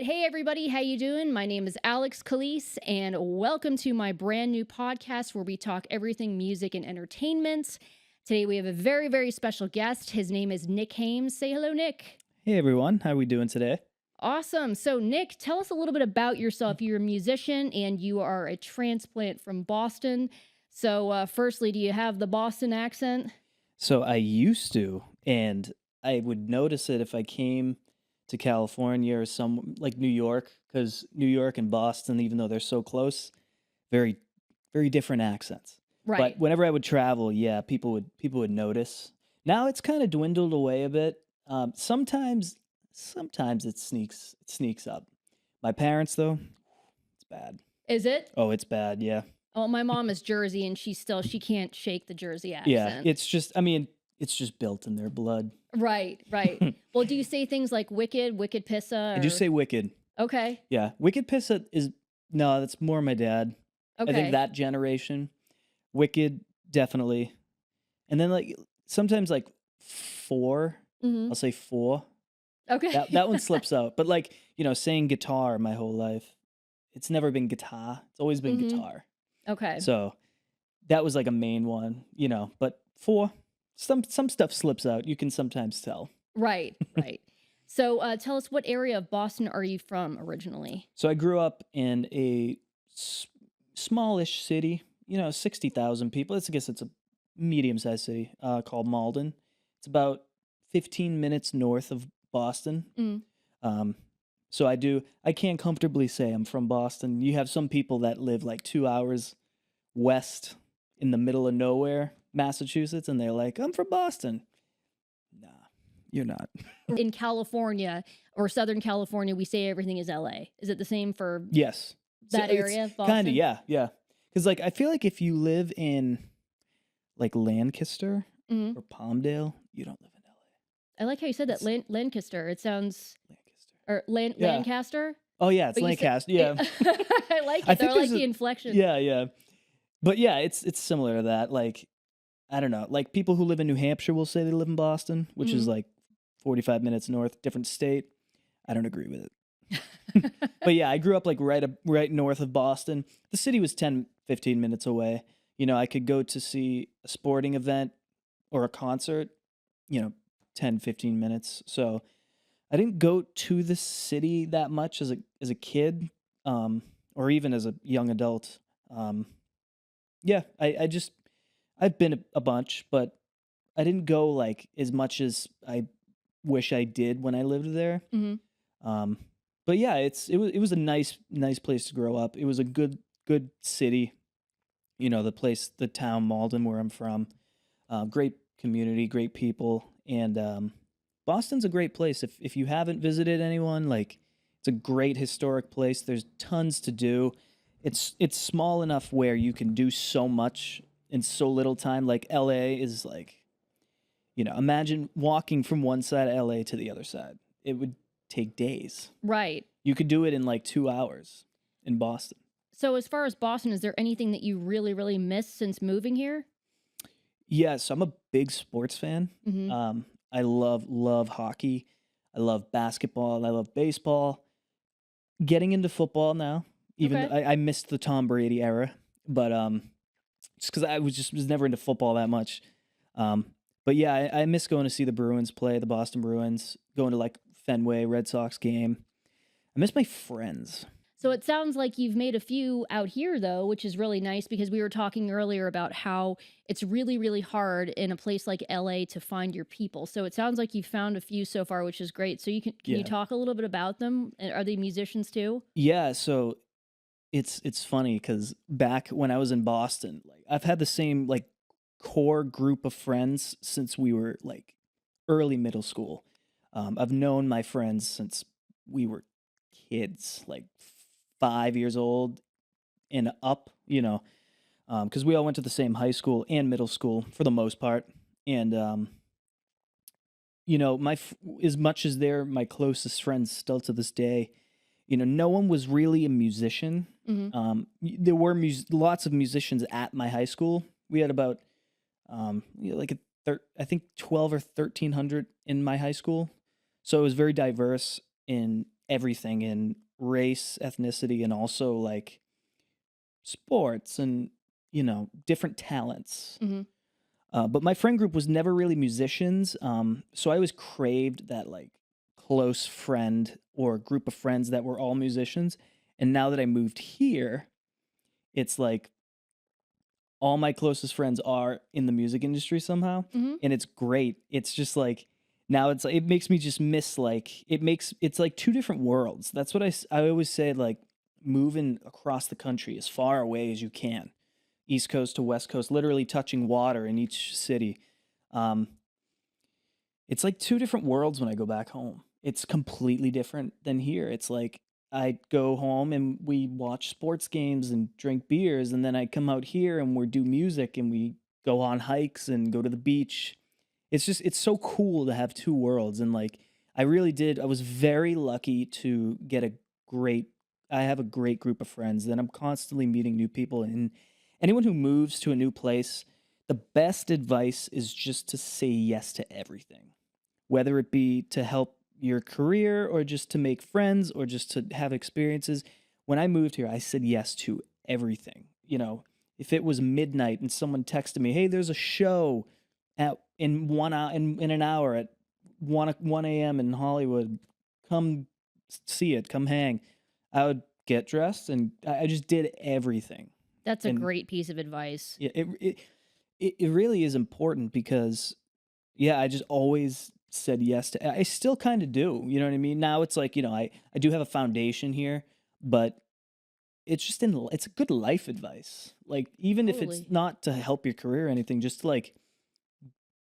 Hey everybody, how you doing? My name is Alexx Calise, and welcome to my brand new podcast where we talk everything music and entertainment. Today we have a very, very special guest. His name is Nick Hames. Say hello, Nick. Hey everyone, how are we doing today? Awesome. So, Nick, tell us a little bit about yourself. You're a musician and you are a transplant from Boston. So, firstly, do you have the Boston accent? So I used to, and I would notice it if I came to California or some like New York, because New York and Boston, even though they're so close, very, very different accents. But Right. whenever I would travel, yeah, people would notice. Now it's kind of dwindled away a bit. Sometimes it sneaks up. My parents though, it's bad. Is it? Oh, it's bad. Yeah. Oh, my mom is Jersey and she can't shake the Jersey Yeah, accent. it's just built in their blood. Right, right. Well, do you say things like wicked, wicked pissa, I do or say wicked. okay, Yeah, Wicked Pissa is no, that's more my dad. I think okay. that generation. Wicked, definitely. And then like sometimes like four, Hmm. I'll say four. Okay. That one slips out. But like, saying guitar my whole life. It's never been guitar. It's always been Hmm. guitar. Okay. So that was like a main one. But four, some stuff slips out. You can sometimes tell. Right, right. So, tell us, what area of Boston are you from originally? So I grew up in a s- smallish city, 60,000 people. I guess it's a medium-sized city called Malden. It's about 15 minutes north of Boston. Mm. Um, so I can comfortably say I'm from Boston. You have some people that live like 2 hours west in the middle of nowhere, Massachusetts, and they're like, I'm from Boston. Nah, you're not. In California or Southern California, we say everything is LA. Is it the same for Yes. So that it's area of kind of, Boston? yeah, yeah. Because like I feel like if you live in like Lancaster Hmm. or Palmdale, you don't live in I like how you said that, It's Lancaster. It sounds, Lancaster. or Yeah. Lancaster, Oh yeah, it's but you said, Lancaster. Yeah. I like I it though. I think there's like a the inflection. yeah, yeah. But yeah, it's similar to that. Like I don't know. Like people who live in New Hampshire will say they live in Boston, which is Hmm. like 45 minutes north, different state. I don't agree with it. But yeah, I grew up like right north of Boston. The city was 10, 15 minutes away. I could go to see a sporting event or a concert, you know, 10, 15 minutes. So I didn't go to the city that much as a kid, or even as a young adult. Um, yeah, I've been a bunch, but I didn't go like as much as I wish I did when I lived there. Hmm. Um, but yeah, it was a nice place to grow up. It was a good city. The town Malden where I'm from. Great community, great people, and Boston's a great place. If you haven't visited anyone, like it's a great historic place. There's tons to do. It's small enough where you can do so much in so little time. Like LA is like, imagine walking from one side of LA to the other side. It would take days. Right. You could do it in like 2 hours in Boston. So, as far as Boston, is there anything that you really, really miss since moving here? Yes, I'm a big sports fan. Hmm. I love hockey. I love basketball. I love baseball. Getting into football now, even though Okay. I missed the Tom Brady era, but just because I was never into football that much. Um, but yeah, I miss going to see the Bruins play, the Boston Bruins, going to like Fenway Red Sox game. I miss my friends. So it sounds like you've made a few out here, though, which is really nice because we were talking earlier about how it's really, really hard in a place like LA to find your people. So it sounds like you've found a few so far, which is great. So can you Yeah, talk a little bit about them? And are they musicians too? yeah. So it's funny because back when I was in Boston, like I've had the same like core group of friends since we were like early middle school. I've known my friends since we were kids, like 5 years old and up. Because we all went to the same high school and middle school for the most part, and as much as they're my closest friends still to this day, no one was really a musician. Hmm. There were lots of musicians at my high school. We had about like I think 12 or 1300 in my high school, so it was very diverse in everything in race, ethnicity, and also like sports and, different talents. Hmm. But my friend group was never really musicians. So I always craved that like close friend or group of friends that were all musicians. And now that I moved here, it's like all my closest friends are in the music industry somehow, Hmm. and it's great. It's just like now it makes me just miss like it's like two different worlds. That's what I always say, like moving across the country as far away as you can, East Coast to West Coast, literally touching water in each city. Um, it's like two different worlds when I go back home. It's completely different than here. It's like I go home and we watch sports games and drink beers, and then I come out here and we do music and we go on hikes and go to the beach. It's so cool to have two worlds. And like I was very lucky to get a great I have a great group of friends that I'm constantly meeting new people. And anyone who moves to a new place, the best advice is just to say yes to everything, whether it be to help your career or just to make friends or just to have experiences. When I moved here, I said yes to everything. If it was midnight and someone texted me, "Hey, there's a show at in 1 hour in an hour at 1 a.m. in Hollywood. Come see it. Come hang." I would get dressed and I just did everything. That's a And great piece of advice. yeah, it really is important because yeah, I just always said yes to I still kind of do, you know what I mean? Now it's like, I do have a foundation here, but it's good life advice. Like even if it's Totally. not to help your career or anything, just to like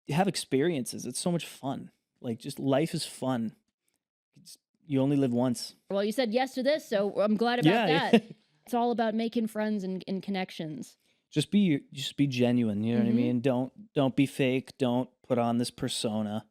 have experiences. It's so much fun. Like just life is fun. You only live once. Well, you said yes to this, so I'm glad about Yeah, that. yeah. It's all about making friends and connections. Just be genuine, you know what I Hmm. mean? Don't be fake, don't put on this persona.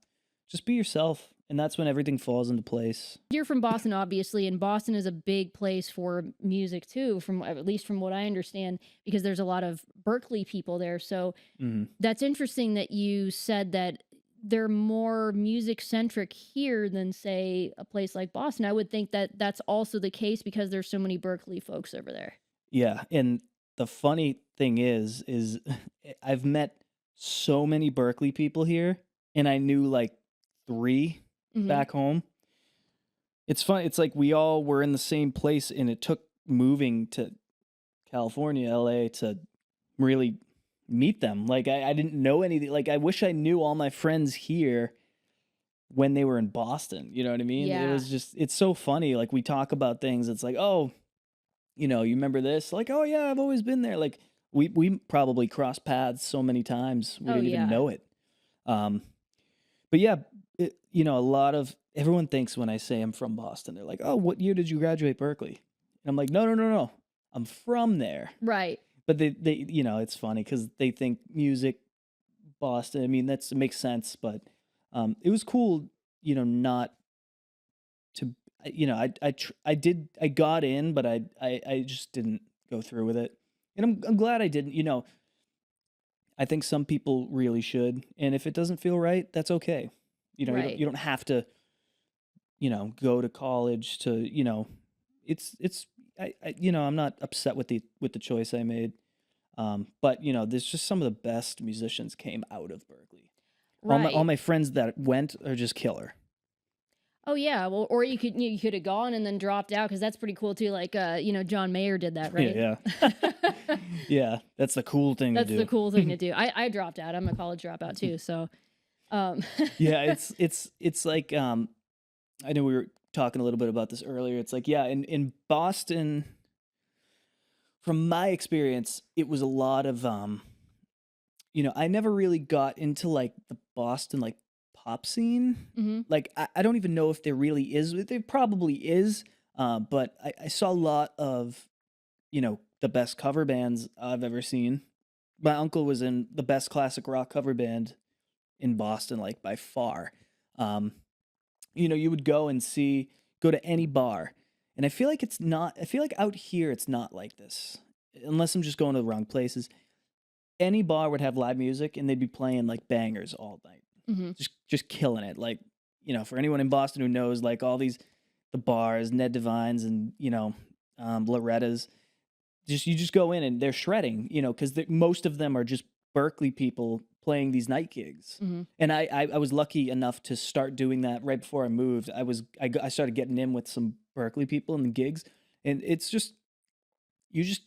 Just be yourself, and that's when everything falls into place. You're from Boston, obviously, and Boston is a big place for music too, from at least from what I understand, because there's a lot of Berkeley people there. So Mhm. that's interesting that you said that they're more music centric here than, say, a place like Boston. I would think that that's also the case because there's so many Berkeley folks over there. Yeah, and the funny thing is I've met so many Berkeley people here, and I knew like 3 Hmm. back home. It's fun. It's like we all were in the same place, and it took moving to California, LA to really meet them. Like I didn't know any. Like I wish I knew all my friends here when they were in Boston. You know what I mean? Yeah. It's so funny. Like we talk about things. It's like, oh, you remember this? Like, oh yeah, I've always been there. Like we probably crossed paths so many times we Oh, didn't even yeah. know it. Um, but yeah, a lot of everyone thinks when I say I'm from Boston, they're like, "Oh, what year did you graduate Berkeley?" And I'm like, "No, no, no, no. I'm from there." Right. But it's funny because they think music, Boston. I mean, it makes sense, but it was cool, not to, I got in, but I just didn't go through with it, and I'm glad I didn't. I think some people really should, and if it doesn't feel right, that's okay. Right. You don't have to, go to college to, it's I'm not upset with the choice I made. But there's just some of the best musicians came out of Berkeley. All Right. my friends that went are just killer. Oh yeah, well, or you could have gone and then dropped out because that's pretty cool too. Like John Mayer did that, right? Yeah, yeah. Yeah, that's the cool thing to That's the do. cool thing to do. I dropped out. I'm a college dropout too. So, um, Yeah, it's like I know we were talking a little bit about this earlier. It's like, yeah, in Boston, from my experience, it was a lot of I never really got into like the Boston like pop scene. hmm. Like I don't even know if there really is. There probably is. But I saw a lot of, the best cover bands I've ever seen. My uncle was in the best classic rock cover band in Boston, like by far. Um, you would go to any bar. And I feel like out here it's not like this. Unless I'm just going to the wrong places. Any bar would have live music and they'd be playing like bangers all night. Hmm. Just killing it. Like, for anyone in Boston who knows like all these the bars, Ned Devines, and Loretta's. You just go in and they're shredding, because most of them are just Berkeley people playing these night gigs. Hmm. And I was lucky enough to start doing that right before I moved. I started getting in with some Berkeley people in the gigs, and it's just you just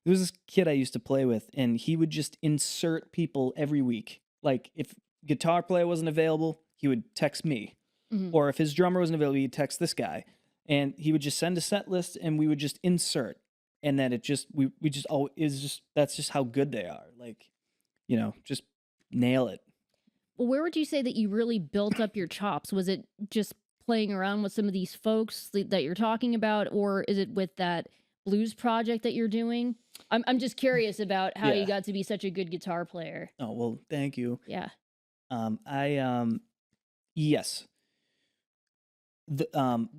there was this kid I used to play with, and he would just insert people every week. Like if guitar player wasn't available, he would text me, Hmm. or if his drummer wasn't available, he'd text this guy, and he would just send a set list, and we would just insert, and then it just we just oh is just that's just how good they are. Like just nail it. Well, where would you say that you really built up your chops? Was it just playing around with some of these folks that you're talking about, or is it with that blues project that you're doing? I'm just curious about how you Yeah. got to be such a good guitar player. Oh well, thank you. Yeah. I yes.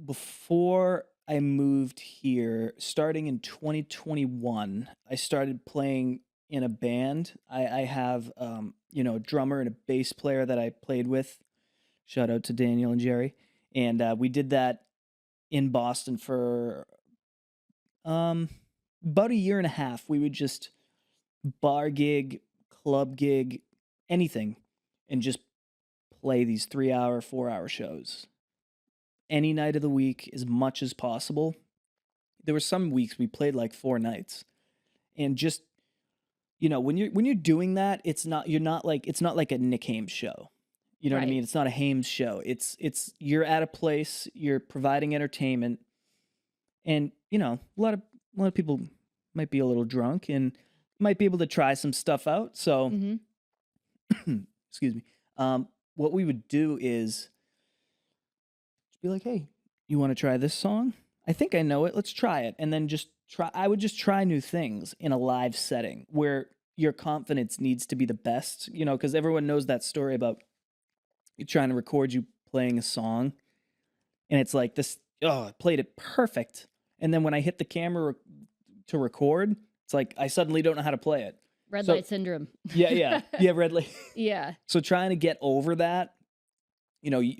Before I moved here, starting in 2021, I started playing in a band. I have a drummer and a bass player that I played with. Shout out to Daniel and Jerry. And we did that in Boston for um about a year and a half. We would just bar gig, club gig, anything, and just play these 3 hour, 4 hour shows any night of the week as much as possible. There were some weeks we played like 4 nights, and just when you're doing that, it's not like a Nick Hames show. You know what I Right. mean? It's not a Hames show. It's you're at a place, you're providing entertainment, and a lot of people might be a little drunk and might be able to try some stuff out. So Hmm. excuse me. What we would do is be like, hey, you want to try this song? I think I know it. Let's try it. And then just try. I would just try new things in a live setting where your confidence needs to be the best, because everyone knows that story about you trying to record you playing a song. And it's like this, oh, I played it perfect. And then when I hit the camera to record, it's like I suddenly don't know how to play it. Red So, light syndrome. yeah, red light. Yeah. So trying to get over that,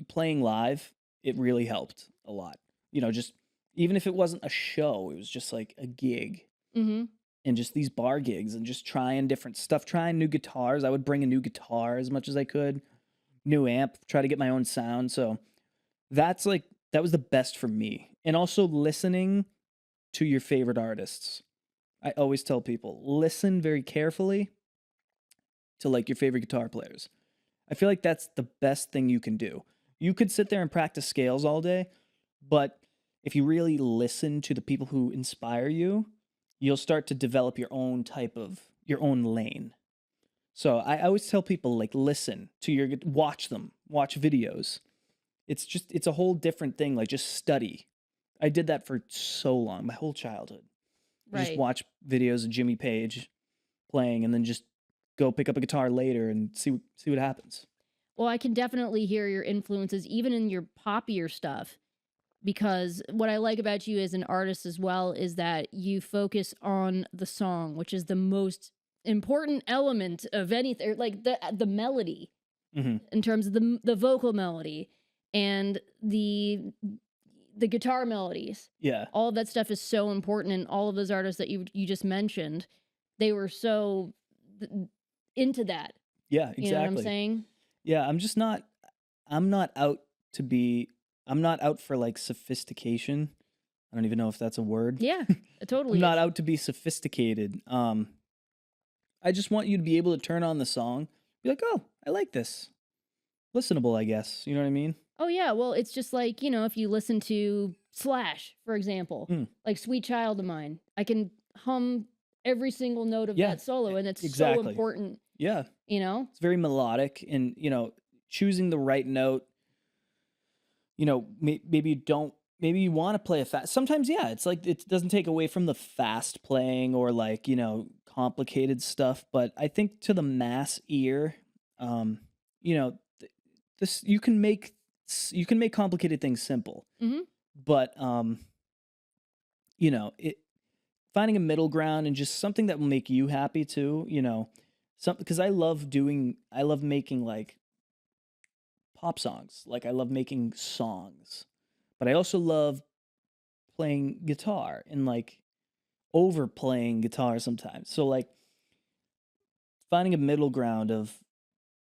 playing live, it really helped a lot. Just even if it wasn't a show, it was just like a gig Hmm. and just these bar gigs and just trying different stuff, trying new guitars. I would bring a new guitar as much as I could, new amp, try to get my own sound. So that was the best for me. And also listening to your favorite artists. I always tell people, listen very carefully to like your favorite guitar players. I feel like that's the best thing you can do. You could sit there and practice scales all day, but if you really listen to the people who inspire you, you'll start to develop your own lane. So I always tell people like listen to watch them, watch videos. It's a whole different thing. Like just study. I did that for so long, my whole childhood. Just Right. watch videos of Jimmy Page playing, and then just go pick up a guitar later and see what happens. Well, I can definitely hear your influences even in your poppier stuff, because what I like about you as an artist as well is that you focus on the song, which is the most important element of anything, like the melody, Hmm. in terms of the vocal melody and the guitar melodies. Yeah, All of that stuff is so important, and all of those artists that you just mentioned, they were so th- into that. yeah, You know what I'm exactly. saying? Yeah, I'm not out to be, I'm not out for like sophistication. I don't even know if that's a word. Yeah, it I'm totally not is. out to be sophisticated. I just want you to be able to turn on the song, be like, oh, I like this. Listenable, I guess. You know what I mean? Oh yeah, well, it's just like, if you listen to Slash, for example, Mm, like Sweet Child of Mine, I can hum every single note of yeah, that solo, and it's so exactly. important, Yeah, you know? it's very melodic, and choosing the right note. Maybe you don't. Maybe you want to play a fast. Sometimes, yeah, it's like it doesn't take away from the fast playing or like complicated stuff. But I think to the mass ear, um, this you can make complicated things simple. Mhm. But it finding a middle ground and just something that will make you happy too. Some because I love making like pop songs. Like I love making songs, but I also love playing guitar and like overplaying guitar sometimes. So like finding a middle ground of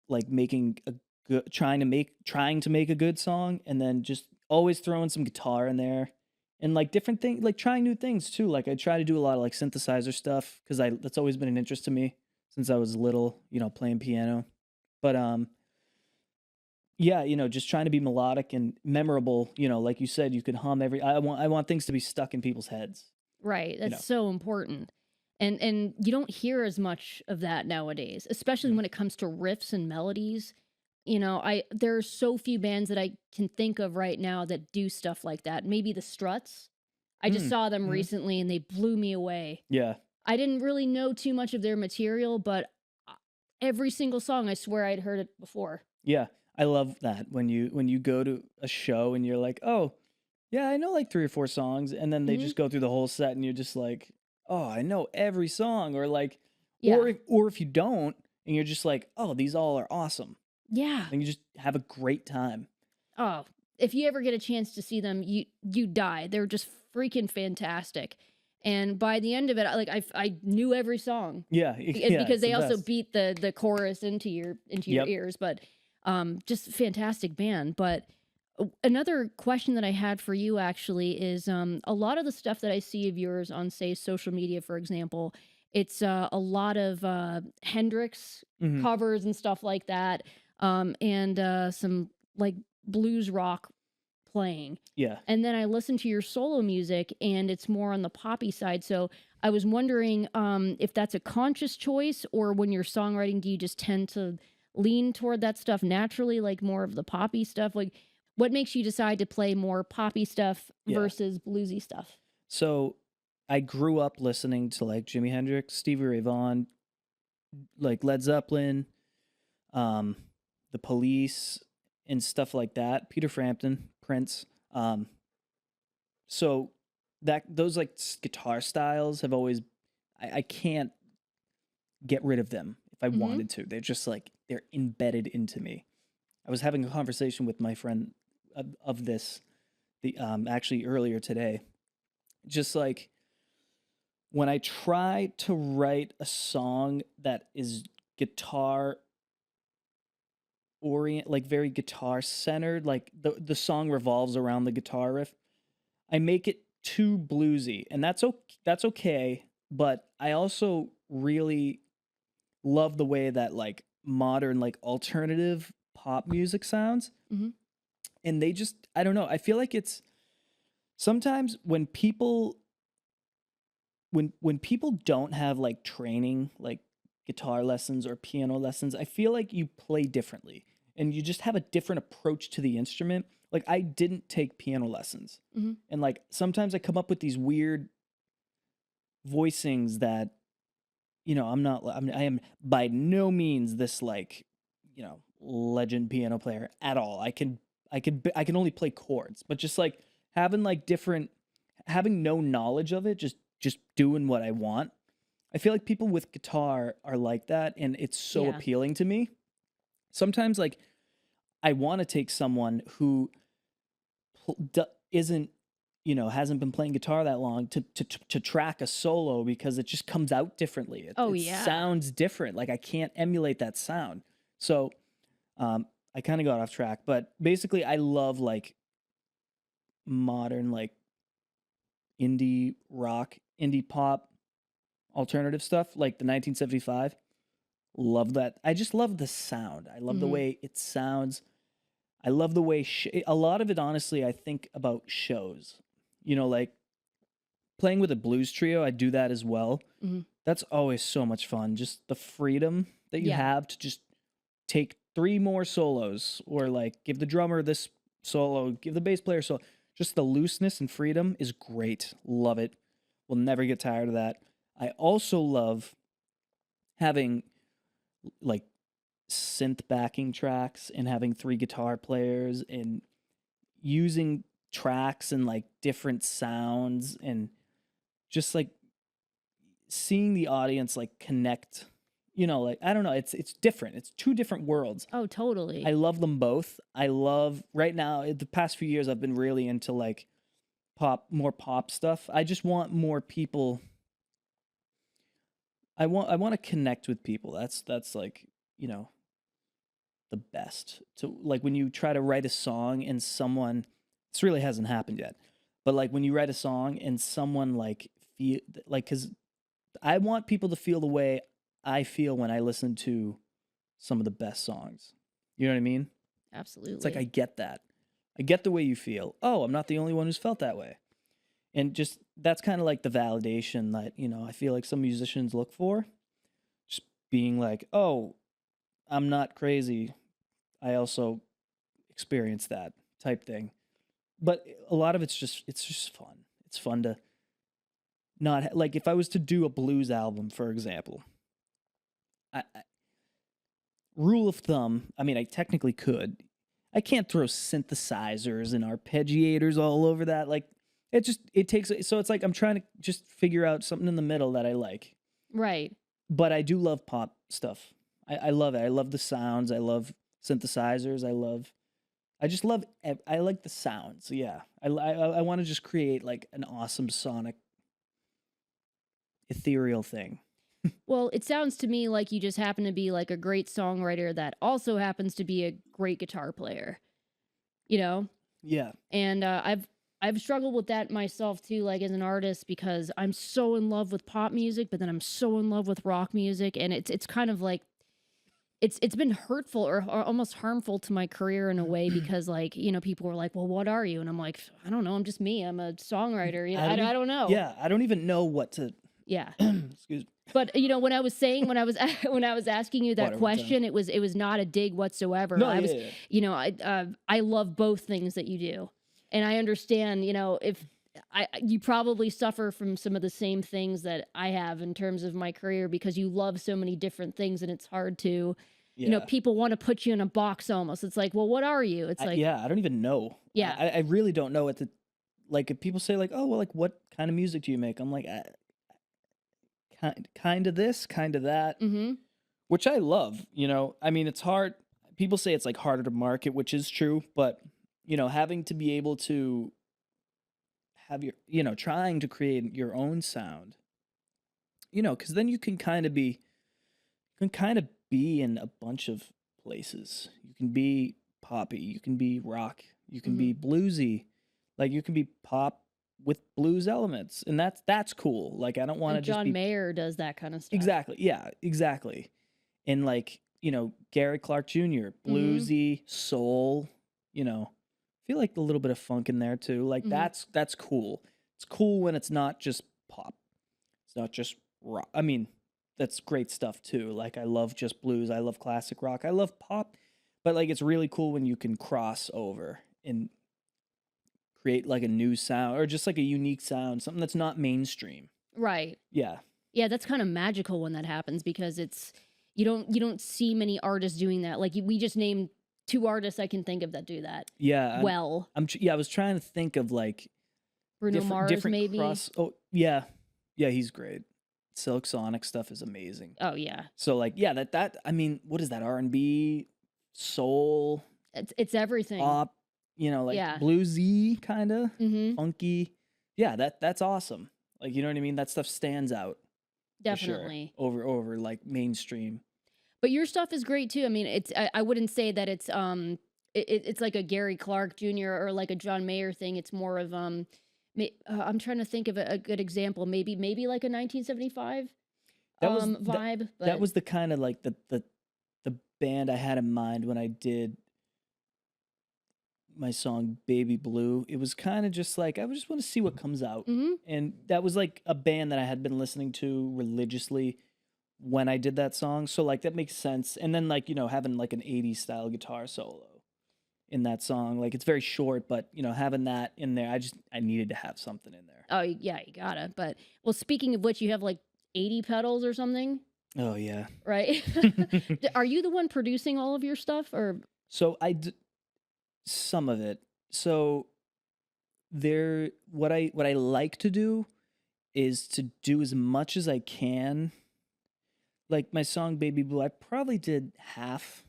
like making a good trying to make a good song and then just always throwing some guitar in there and like different things, like trying new things too. Like I try to do a lot of like synthesizer stuff because I that's always been an interest to me since I was little, playing piano. But yeah, just trying to be melodic and memorable, like you said, you could hum every I want things to be stuck in people's heads, Right. you know. That's so important. And you don't hear as much of that nowadays, especially Mm. when it comes to riffs and melodies. I there are so few bands that I can think of right now that do stuff like that. Maybe the Struts. I just Mm. saw them Mhm. recently and they blew me away. Yeah. I didn't really know too much of their material, but uh, every single song, I swear I'd heard it before. Yeah. I love that when you go to a show and you're like, "Oh, yeah, I know like 3 or 4 songs," and then they Hmm. just go through the whole set and you're just like, "Oh, I know every song," or like Yeah. or if you don't and you're just like, "Oh, these all are awesome." Yeah. And you just have a great time. Oh, if you ever get a chance to see them, you die. They're just freaking fantastic. And by the end of it, I knew every song. Yeah, yeah, Because it's the they also best. beat the chorus into your Yep. ears, but just fantastic band. But another question that I had for you actually is a lot of the stuff that I see of yours on, say, social media, for example, it's a lot of Hendrix Mhm. covers and stuff like that, and some like blues rock playing. Yeah. And then I listen to your solo music and it's more on the poppy side. So I was wondering if that's a conscious choice, or when you're songwriting, do you just tend to lean toward that stuff naturally, like more of the poppy stuff? Like, what makes you decide to play more poppy stuff Yeah. versus bluesy stuff? So, I grew up listening to, like, Jimi Hendrix, Stevie Ray Vaughan, like, Led Zeppelin, um, The Police, and stuff like that, Peter Frampton, Prince, so that those, like, guitar styles have always I can't get rid of them if I Mm-hmm. wanted to. They're just, like, they're embedded into me. I was having a conversation with my friend of this, actually earlier today. Just, like, when I try to write a song that is guitar like very guitar centered, like the song revolves around the guitar riff, I make it too bluesy, and that's okay. But I also really love the way that like modern like alternative pop music sounds, Mm-hmm. and they just I don't know. I feel like it's sometimes when people don't have like training, like guitar lessons or piano lessons, I feel like you play differently and you just have a different approach to the instrument. Like I didn't take piano lessons. Mm-hmm. And like sometimes I come up with these weird voicings that, I am by no means this like, legend piano player at all. I can only play chords, but just like having like different having no knowledge of it, just doing what I want. I feel like people with guitar are like that, and it's so Yeah. appealing to me. Sometimes, like, I want to take someone who isn't, hasn't been playing guitar that long to track a solo because it just comes out differently. It, Oh, it yeah. sounds different. Like I can't emulate that sound. So, I kind of got off track, but basically, I love like modern, like indie rock, indie pop alternative stuff like the 1975. Love that. I just love the sound. I love the Mm-hmm. way it sounds. I love the way a lot of it, honestly, I think about shows. Like playing with a blues trio, I do that as well. Mm-hmm. That's always so much fun. Just the freedom that you Yeah. have to just take 3 more solos or like give the drummer this solo, give the bass player solo. Just the looseness and freedom is great. Love it. Will never get tired of that. I also love having like synth backing tracks and having 3 guitar players and using tracks and like different sounds and just like seeing the audience like connect like I don't know, it's different. It's two different worlds. Oh, I totally. love them both. I love right now, the past few years I've been really into like more pop stuff. I just want more people. I want to connect with people. That's like, you know, the best. To like when you try to write a song and someone, this really hasn't happened yet. But like when you write a song and someone like feel like cuz I want people to feel the way I feel when I listen to some of the best songs. You know what I mean? It's like I Absolutely. get that. I get the way you feel. Oh, I'm not the only one who's felt that way. And just that's kind of like the validation that, I feel like some musicians look for. Just being like, "Oh, I'm not crazy. I also experienced that," type thing. But a lot of it's just fun. It's fun to not like if I was to do a blues album, for example. I rule of thumb, I mean, I technically could. I can't throw synthesizers and arpeggiators all over that. Like it takes so it's like I'm trying to just figure out something in the middle that I like. Right. But I do love pop stuff. I love it. I love the sounds. I love synthesizers. I just love I like the sounds. Yeah. I want to just create like an awesome sonic ethereal thing. Well, it sounds to me like you just happen to be like a great songwriter that also happens to be a great guitar player, you know? Yeah. And I've struggled with that myself too, like as an artist, because I'm so in love with pop music, but then I'm so in love with rock music, and it's kind of like it's been hurtful or almost harmful to my career in a way because like people were like, well, what are you? And I'm like, I don't know, I'm just me. I'm a songwriter. I don't I even don't know. yeah, I don't even know what to Yeah. excuse me. But when I was saying when I was asking you that Water one time. question, it was not a dig whatsoever. No, I yeah, was, yeah. I love both things that you do, and I understand. If you probably suffer from some of the same things that I have in terms of my career because you love so many different things, and it's hard to, Yeah. people want to put you in a box almost. It's like, well, what are you? It's like, Yeah, I don't even know. yeah, I really don't know what to like if people say like, "Oh, well, like what kind of music do you make?" I'm like, kind of this, kind of that, mm-hmm, which I love, I mean, it's hard. People say it's like harder to market, which is true, but having to be able to have your, trying to create your own sound, because then you can kind of be in a bunch of places. You can be poppy, you can be rock, you can mm-hmm. be bluesy, like you can be pop with blues elements, and that's cool. Like I don't want Like to just John be Mayer does that kind of stuff. exactly, yeah, exactly. And like Gary Clark Jr., Mm-hmm, bluesy soul, feel like a little bit of funk in there too. Like mm-hmm. that's cool. It's cool when it's not just pop. It's not just rock. I mean, that's great stuff too. Like I love just blues. I love classic rock. I love pop. But like it's really cool when you can cross over and create like a new sound or just like a unique sound, something that's not mainstream. Right. Yeah. Yeah, that's kind of magical when that happens because it's you don't see many artists doing that. Like we just named two artists I can think of that do that Yeah, well. yeah, I was trying to think of like Bruno Mars, different maybe. cross. Oh, yeah. Yeah, he's great. Silk Sonic stuff is amazing. Oh yeah, So like yeah, that I mean, what is that? R&B, soul, it's everything. pop, like Yeah. bluesy kind of, Mm-hmm. funky. Yeah, that's awesome. Like, you know what I mean? That stuff stands out for sure Definitely. over like mainstream. But your stuff is great too. I mean, I wouldn't say that it's like a Gary Clark Jr. or like a John Mayer thing. It's more of I'm trying to think of a good example. Maybe like a 1975 That was vibe, that but was the kind of like the band I had in mind when I did my song Baby Blue. It was kind of just like I just want to see what comes out. mm-hmm. And that was like a band that I had been listening to religiously when I did that song. So like that makes sense. And then like, having like an 80s style guitar solo in that song. Like it's very short, but having that in there, I needed to have something in there. Oh yeah, you gotta. But well, speaking of which, you have like 80 pedals or something, Oh yeah. right? Are you the one producing all of your stuff, or So some of it. So what I like to do is to do as much as I can. like my song Baby Blue, I probably did half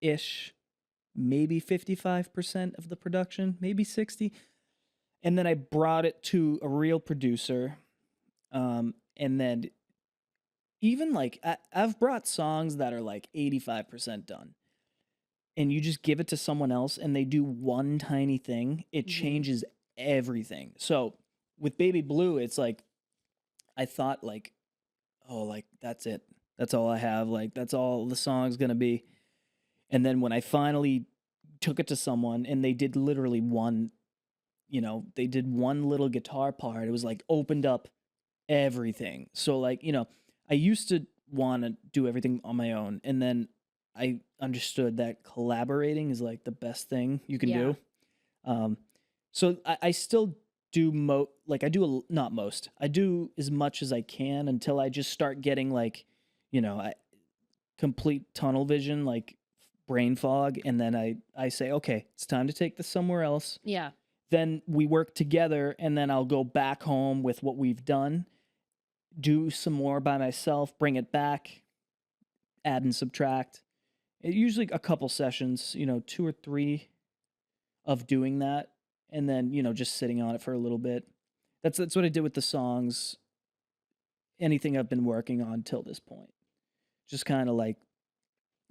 ish, maybe 55% of the production, maybe 60. And then I brought it to a real producer. And then even like I've brought songs that are like 85% done. And you just give it to someone else and they do one tiny thing, it Hmm. changes everything. So with Baby Blue, it's like I thought like, oh, like that's it. That's all I have. Like that's all the song's gonna be. And then when I finally took it to someone and they did literally one, they did one little guitar part, it was like opened up everything. So like, I used to want to do everything on my own, and then I understood that collaborating is like the best thing you can Yeah. do. Um, so I still do like I do not most. I do as much as I can until I just start getting like, I complete tunnel vision, like brain fog, and then I say, okay, it's time to take this somewhere else. Yeah. Then we work together, and then I'll go back home with what we've done, do some more by myself, bring it back, add and subtract. Usually a couple sessions, 2 or 3 of doing that, and then just sitting on it for a little bit. That's what I did with the songs. Anything I've been working on till this point, just kind of like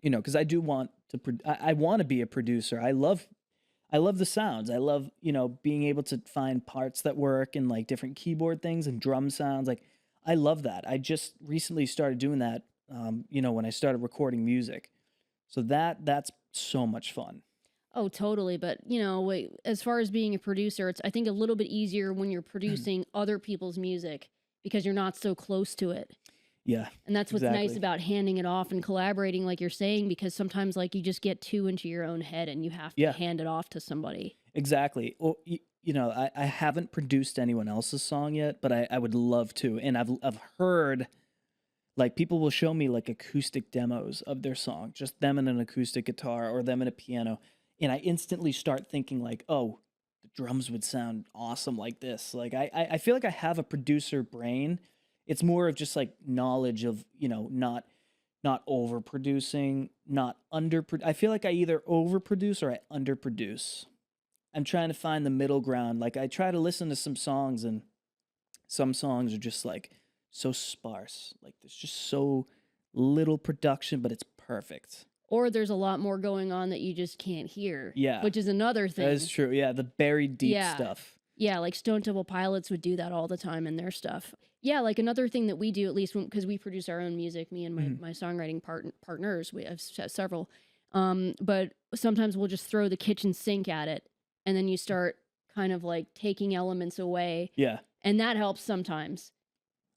because I do want to. I want to be a producer. I love the sounds. I love being able to find parts that work and like different keyboard things and drum sounds. Like I love that. I just recently started doing that. When I started recording music. So that's so much fun. Oh, totally. But, as far as being a producer, it's, I think, a little bit easier when you're producing other people's music because you're not so close to it. Yeah, And that's what's nice exactly. about handing it off and collaborating, like you're saying, because sometimes, like, you just get too into your own head and you have to Yeah, hand it off to somebody. exactly. Well, I haven't produced anyone else's song yet, but I would love to. And I've heard like people will show me like acoustic demos of their song, just them and an acoustic guitar or them and a piano, and I instantly start thinking like, oh, the drums would sound awesome like this. Like I feel like I have a producer brain. It's more of just like knowledge of not overproducing, not under. I feel like I either overproduce or I underproduce. I'm trying to find the middle ground. Like I try to listen to some songs and some songs are just like so sparse. Like there's just so little production, but it's perfect. Or there's a lot more going on that you just can't hear, Yeah, which is another that is thing. true. Yeah, the buried deep Yeah. stuff. Yeah, like Stone Temple Pilots would do that all the time in their stuff. Yeah, like another thing that we do, at least because we produce our own music, me and my, Mhm. my songwriting partners, we have several. But sometimes we'll just throw the kitchen sink at it, and then you start kind of like taking elements away, Yeah, and that helps sometimes.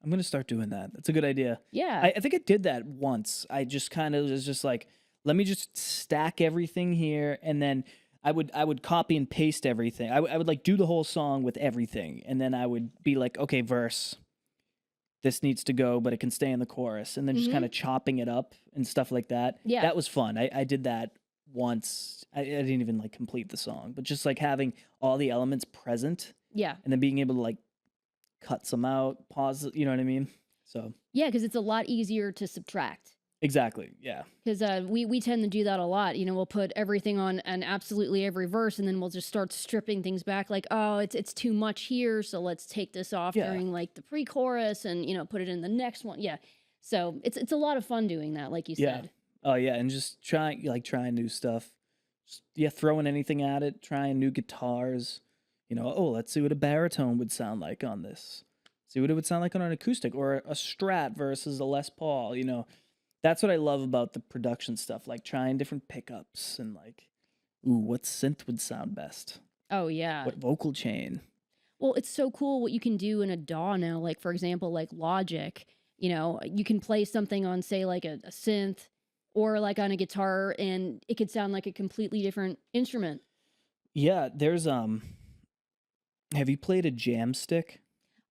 I'm gonna start doing that. That's a good idea. Yeah. I think I did that once. I just kind of was just like, let me just stack everything here, and then I would copy and paste everything. I would like do the whole song with everything, and then I would be like, okay, verse, this needs to go, but it can stay in the chorus, and then just kind Mm-hmm. of chopping it up and stuff like that. Yeah. That was fun. I did that once. I didn't even like complete the song, but just like having all the elements present Yeah. and then being able to like cut some out, pause, you know what I mean? So Yeah, because it's a lot easier to subtract. exactly, yeah, Because we tend to do that a lot. We'll put everything on an absolutely every verse, and then we'll just start stripping things back. Like, oh, it's too much here, so let's take this off yeah, during like the pre-chorus, and put it in the next one. Yeah, so it's a lot of fun doing that, like you yeah. said. Oh yeah, and just trying new stuff. Just, yeah, throwing anything at it, trying new guitars. Oh, let's see what a baritone would sound like on this. See what it would sound like on an acoustic or a Strat versus a Les Paul. That's what I love about the production stuff, like trying different pickups and like, ooh, what synth would sound best? Oh yeah. What vocal chain? Well, it's so cool what you can do in a DAW now. Like for example, like Logic. You can play something on, say, like a synth, or like on a guitar, and it could sound like a completely different instrument. Yeah, there's have you played a Jamstick?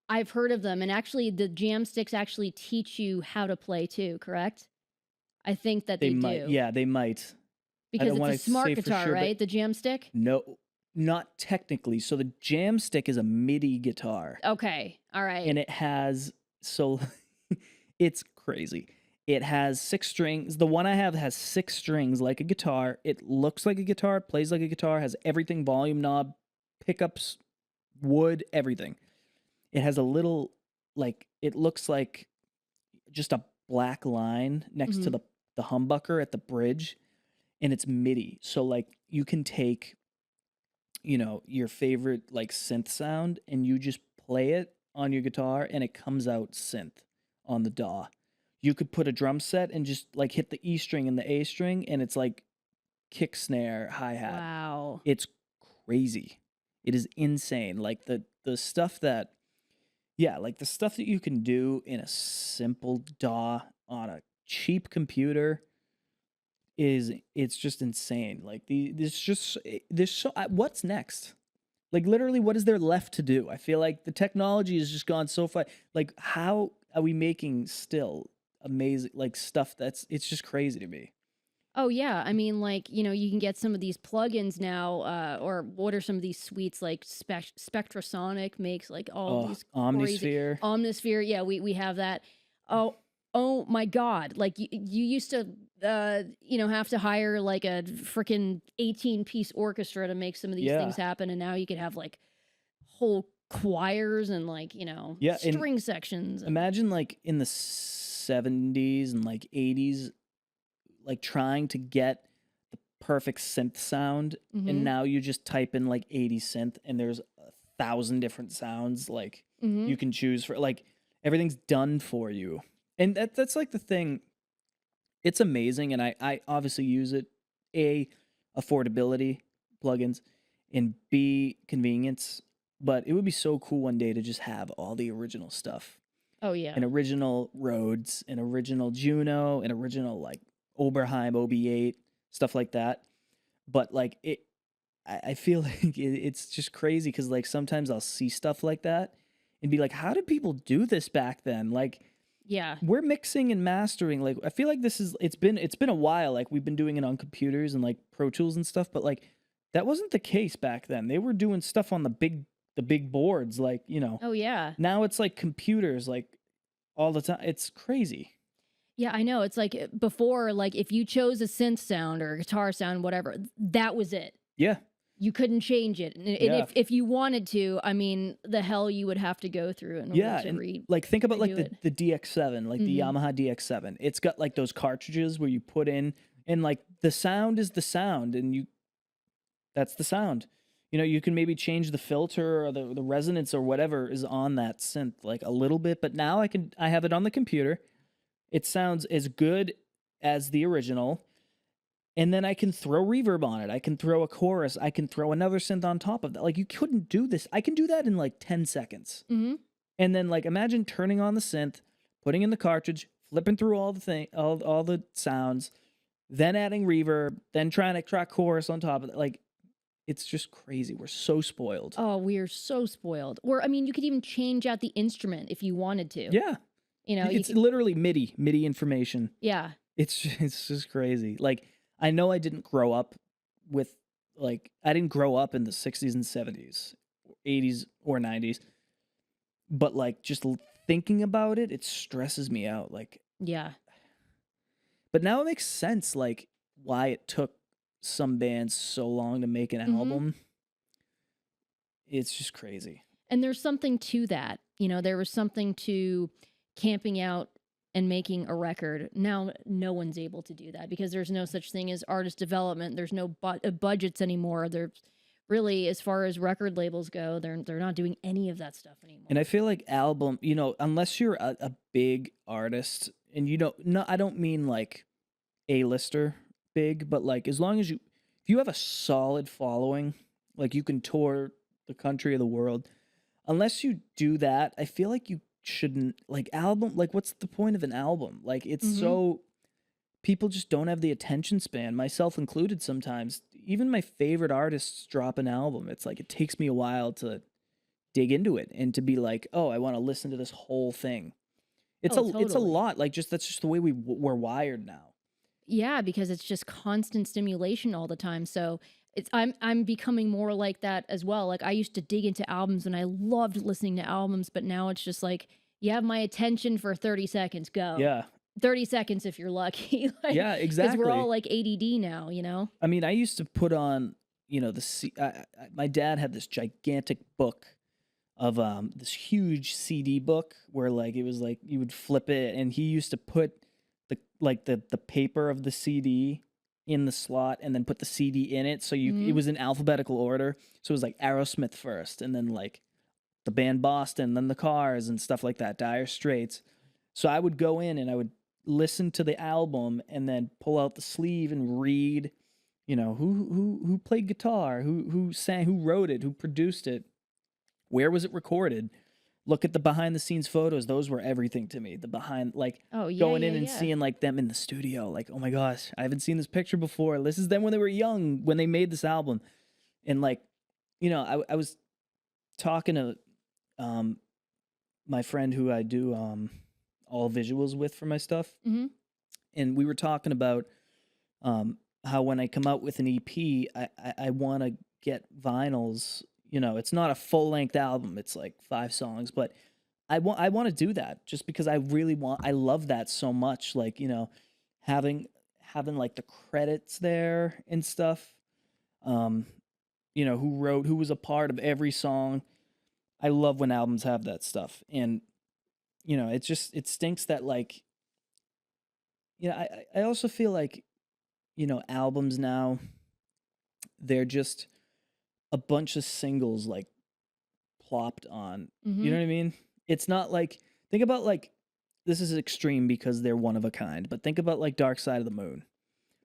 I've heard of them, and actually, the jam sticks actually teach you how to play too, correct? I think that They they might. do Yeah, they might. I because don't it's a want to smart say for guitar, sure, but right? The jam stick? no, not technically. So the Jamstick is a MIDI guitar, Okay. All right. and it has so it's crazy. It has 6 strings. The one I have has 6 strings like a guitar. It looks like a guitar, plays like a guitar, has everything, volume knob, pickups, wood, everything. It has a little, like, it looks like just a black line next to Mhm. the humbucker at the bridge, and it's MIDI. So, like, you can take, your favorite, like, synth sound, and you just play it on your guitar, and it comes out synth on the DAW. You could put a drum set and just, like, hit the E string and the A string, and it's like kick, snare, hi-hat. Wow. It's crazy. It is insane. Like, the stuff that yeah, like, the stuff that you can do in a simple DAW on a cheap computer it's just insane. Like, there's so what's next? Like, literally, what is there left to do? I feel like the technology has just gone so far. Like, how are we making still amazing, like, stuff it's just crazy to me. Oh yeah, I mean, like, you can get some of these plugins now, or what are some of these suites like Spectrasonic makes like all Oh, these crazy Omnisphere. Omnisphere. Yeah, we have that. Oh, oh my God! Like you used to, have to hire like a freaking 18-piece orchestra to make some of these things Yeah. happen, and now you could have like whole choirs and like Yeah, and string sections and imagine, like, in the '70s and, like, '80s, like, trying to get the perfect synth sound, and mm-hmm, now you just type in, like, '80s synth, and there's 1,000 different sounds, like, mm-hmm. you can choose for like, everything's done for you, and that's, like, the thing. It's amazing, and I obviously use it. A, affordability, plugins, and B, convenience, but it would be so cool one day to just have all the original stuff. Oh yeah. An original Rhodes, an original Juno, an original, like, Oberheim OB8, stuff like that. But, like, I feel like it's just crazy because, like, sometimes I'll see stuff like that and be like, "How did people do this back then?" Like, Yeah. we're mixing and mastering, like, I feel like it's been a while, like, we've been doing it on computers and, like, Pro Tools and stuff, but, like, that wasn't the case back then. They were doing stuff on the big boards, like, Oh yeah. now it's, like, computers, like, all the time. It's crazy. Yeah, I know. It's like before, like if you chose a synth sound or a guitar sound, whatever, that was it. Yeah, You couldn't change it. And yeah, if you wanted to, I mean, the hell you would have to go through in order yeah, to and, like, think about, like, redo the it. the DX7, like, the Hmm. Yamaha DX7. It's got, like, those cartridges where you put in and, like, the sound is the sound, and that's the sound. You can maybe change the filter or the resonance or whatever is on that synth, like, a little bit, but now I have it on the computer. It sounds as good as the original, and then I can throw reverb on it. I can throw a chorus. I can throw another synth on top of that. Like, you couldn't do this. I can do that in, like, 10 seconds. Hmm. And then, like, imagine turning on the synth, putting in the cartridge, flipping through all the sounds, then adding reverb, then trying to track chorus on top of it. Like, it's just crazy. We're so spoiled. Oh, we're so spoiled. Or I mean, you could even change out the instrument if you wanted to. Yeah. You It's could, literally MIDI information. yeah. It's just crazy. Like, I know I didn't grow up with, like, I didn't grow up in the 60s and 70s, 80s or 90s, but, like, just thinking about it, it stresses me out. Like, Yeah. but now it makes sense, like, why it took some bands so long to make an Hmm. album. It's just crazy. And there's something to that. There was something to camping out and making a record. Now, no one's able to do that because there's no such thing as artist development. There's no budgets anymore. There's really, as far as record labels go, they're not doing any of that stuff And anymore. I feel like unless you're a big artist, and no, I don't mean, like, A-lister big, but, like, as long as if you have a solid following, like, you can tour the country or the world, unless you do that, I feel like you shouldn't, like, what's the point of an album? Like, it's Hmm. so people just don't have the attention span, myself included sometimes. Even my favorite artists drop an album. It's like it takes me a while to dig into it and to be like, "Oh, I wanna listen to this whole thing." It's Oh, a totally. lot, like, just that's just the way we're wired now. Yeah, because it's just constant stimulation all the time. So I'm becoming more like that as well. Like I used to dig into albums and I loved listening to albums, but now it's just like you have my attention for 30 seconds, go. Yeah. 30 seconds if you're lucky, like, Yeah, because we're all exactly. like ADD now, you know? I mean, I used to put on, my dad had this gigantic book of this huge CD book where like it was like you would flip it, and he used to put the paper of the CD in the slot and then put the CD in it, so it Mhm. was in alphabetical order. So it was like Aerosmith first, and then like the band Boston, then the Cars and stuff like that, Dire Straits. So I would go in and I would listen to the album and then pull out the sleeve and read, who played guitar, who sang, who wrote it, who produced it, where was it recorded. Look at the behind the scenes photos. Those were everything to me. The behind, like Oh, yeah, going yeah, in and yeah. seeing like them in the studio, like, oh my gosh, I haven't seen this picture before. This is them when they were young, when they made this album. And like, I was talking to um my friend who I do all visuals with for my stuff, Mhm. and we were talking about how when I come out with an EP, I want to get vinyls. It's not a full length album; it's like 5 songs, but I want to do that just because I love that so much. Like having having like the credits there and stuff. Um, who was a part of every song. I love when albums have that stuff, and it stinks that like I also feel like albums now, they're just a bunch of singles like plopped on. You know Mhm. what I mean? It's not like, think about like, this is extreme because they're one of a kind, but think about like Dark Side of the Moon.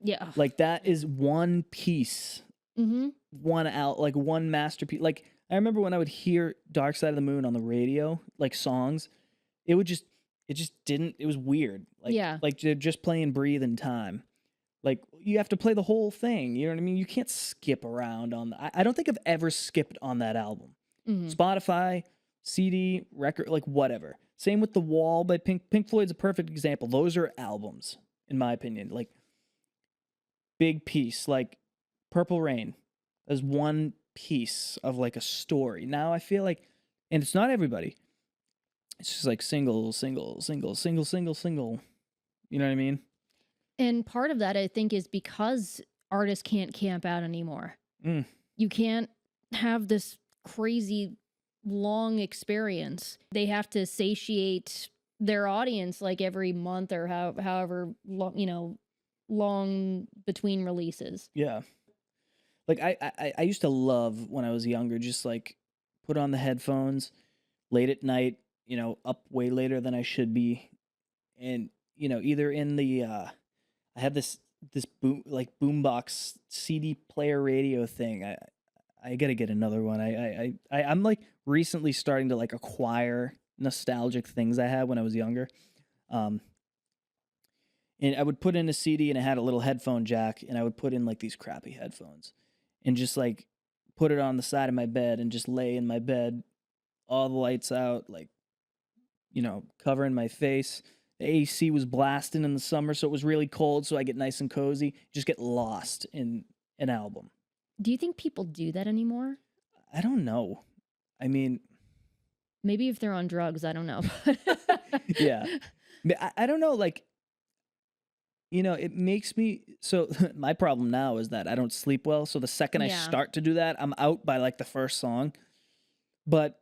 Yeah, ugh, Like that yeah. is one piece, Mhm. like one masterpiece. Like I remember when I would hear Dark Side of the Moon on the radio, like songs, it would just it just didn't it was weird. Yeah. Like they're just playing Breathe in Time. Like you have to play the whole thing. You know what I mean? You can't skip around on. I don't think I've ever skipped on that album. Mhm. Spotify, CD, record, like whatever. Same with The Wall by Pink. Pink Floyd's a perfect example. Those are albums, in my opinion. Like big piece, like Purple Rain, is one piece of like a story. Now I feel like, and it's not everybody. It's just like single, single, single, single, single, single. You know what I mean? And part of that, I think, is because artists can't camp out anymore. Mm, You can't have this crazy long experience. They have to satiate their audience like every month or however long, long between releases. yeah. Like I used to love when I was younger, just like put on the headphones late at night, up way later than I should be, and either in the I had this boombox CD player radio thing. I gotta get another one. I'm like recently starting to like acquire nostalgic things I had when I was younger. Um, and I would put in a CD and it had a little headphone jack, and I would put in like these crappy headphones, and just like put it on the side of my bed and just lay in my bed, all the lights out, like covering my face. The AC was blasting in the summer, so it was really cold, so I get nice and cozy. Just get lost in an album. Do you think people do that anymore? I don't know. I mean, Maybe if they're on drugs, I don't know. yeah. I don't know. Like, it makes me so. My problem now is that I don't sleep well. So the second I Yeah. start to do that, I'm out by like the first song. But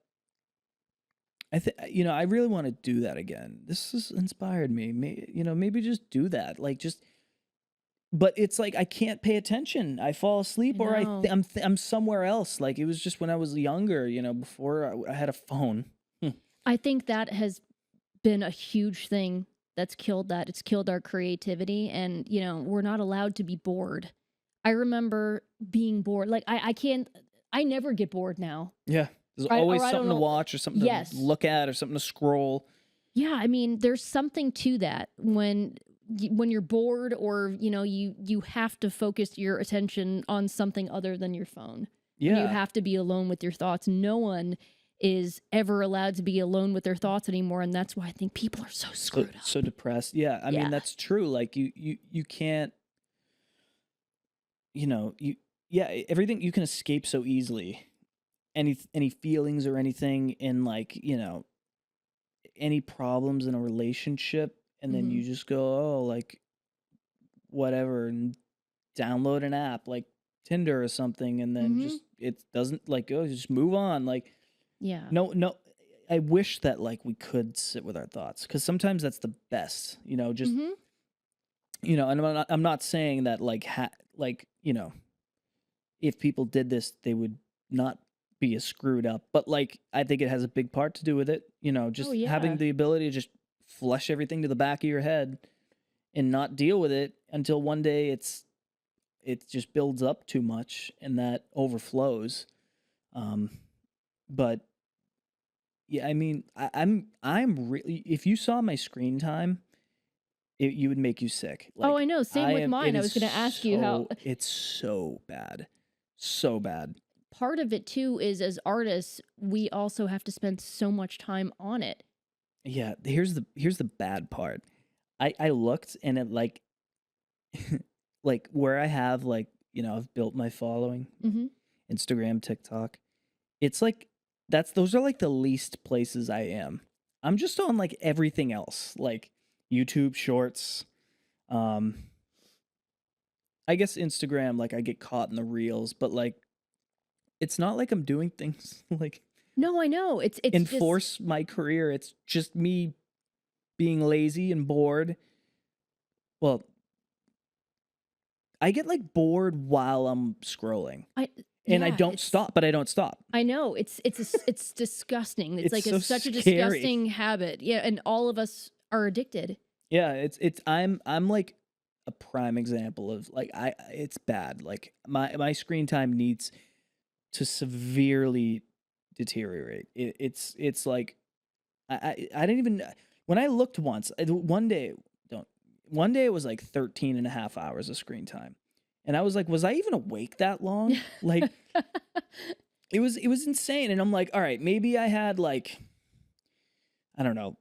I really want to do that again. This has inspired me. Maybe just do that. Like, just, but it's like I can't pay attention. I fall asleep, I or know. I'm somewhere else. Like it was just when I was younger, before I had a phone. Hmm. I think that has been a huge thing that's killed that. It's killed our creativity, and we're not allowed to be bored. I remember being bored. Like I can't. I never get bored now. Yeah, there's Or always I don't something to know. watch or something to Yes. look at or something to scroll. Yeah. I mean, there's something to that when you're bored, or you have to focus your attention on something other than your phone. When you Yeah, have to be alone with your thoughts. No one is ever allowed to be alone with their thoughts anymore, and that's why I think people are so so screwed so up. depressed. Yeah, I mean Yeah. that's true. Like you can't. You yeah, everything you can escape so easily. Any feelings or anything in like any problems in a relationship. and then Mm-hmm. you just go, oh, like whatever, and download an app like Tinder or something, and then Mm-hmm. just it doesn't like oh just move on. Like Yeah. no, I wish that like we could sit with our thoughts because sometimes that's the best, just Mm-hmm. and I'm not saying that like if people did this they would not be as screwed up, but like I think it has a big part to do with it. Oh Just having yeah. the ability to just flush everything to the back of your head and not deal with it until one day it just builds up too much and that overflows. Um, but yeah, I mean, I'm really. If you saw my screen time, you would make you sick. Oh, I Like know. Same I with am. It mine. I is was going to ask you how it's so bad, so bad. part of it too is as artists, we also have to spend so much time on it. Yeah, here's the bad part. I looked and it like like where I have like I've built my following, Mm-hmm. Instagram, TikTok. It's like those are like the least places I am. I'm just on like everything else, like YouTube Shorts. Um, I guess Instagram, like I get caught in the reels, but like it's not like I'm doing things like No, I know. It's just enforce my career. It's just me being lazy and bored. Well, I get like bored while I'm scrolling, I and I yeah, don't stop, but I don't stop. I know. It's disgusting. It's It's like so it's such a scary. disgusting habit. Yeah, and all of us are addicted. Yeah, I'm like a prime example of like it's bad. Like my screen time needs to severely deteriorate. It's like I didn't even when I looked once, one day don't one day it was like 13 and a half hours of screen time. And I was like, was I even awake that long? Like it was insane, and I'm like, all right, maybe I had like I don't know,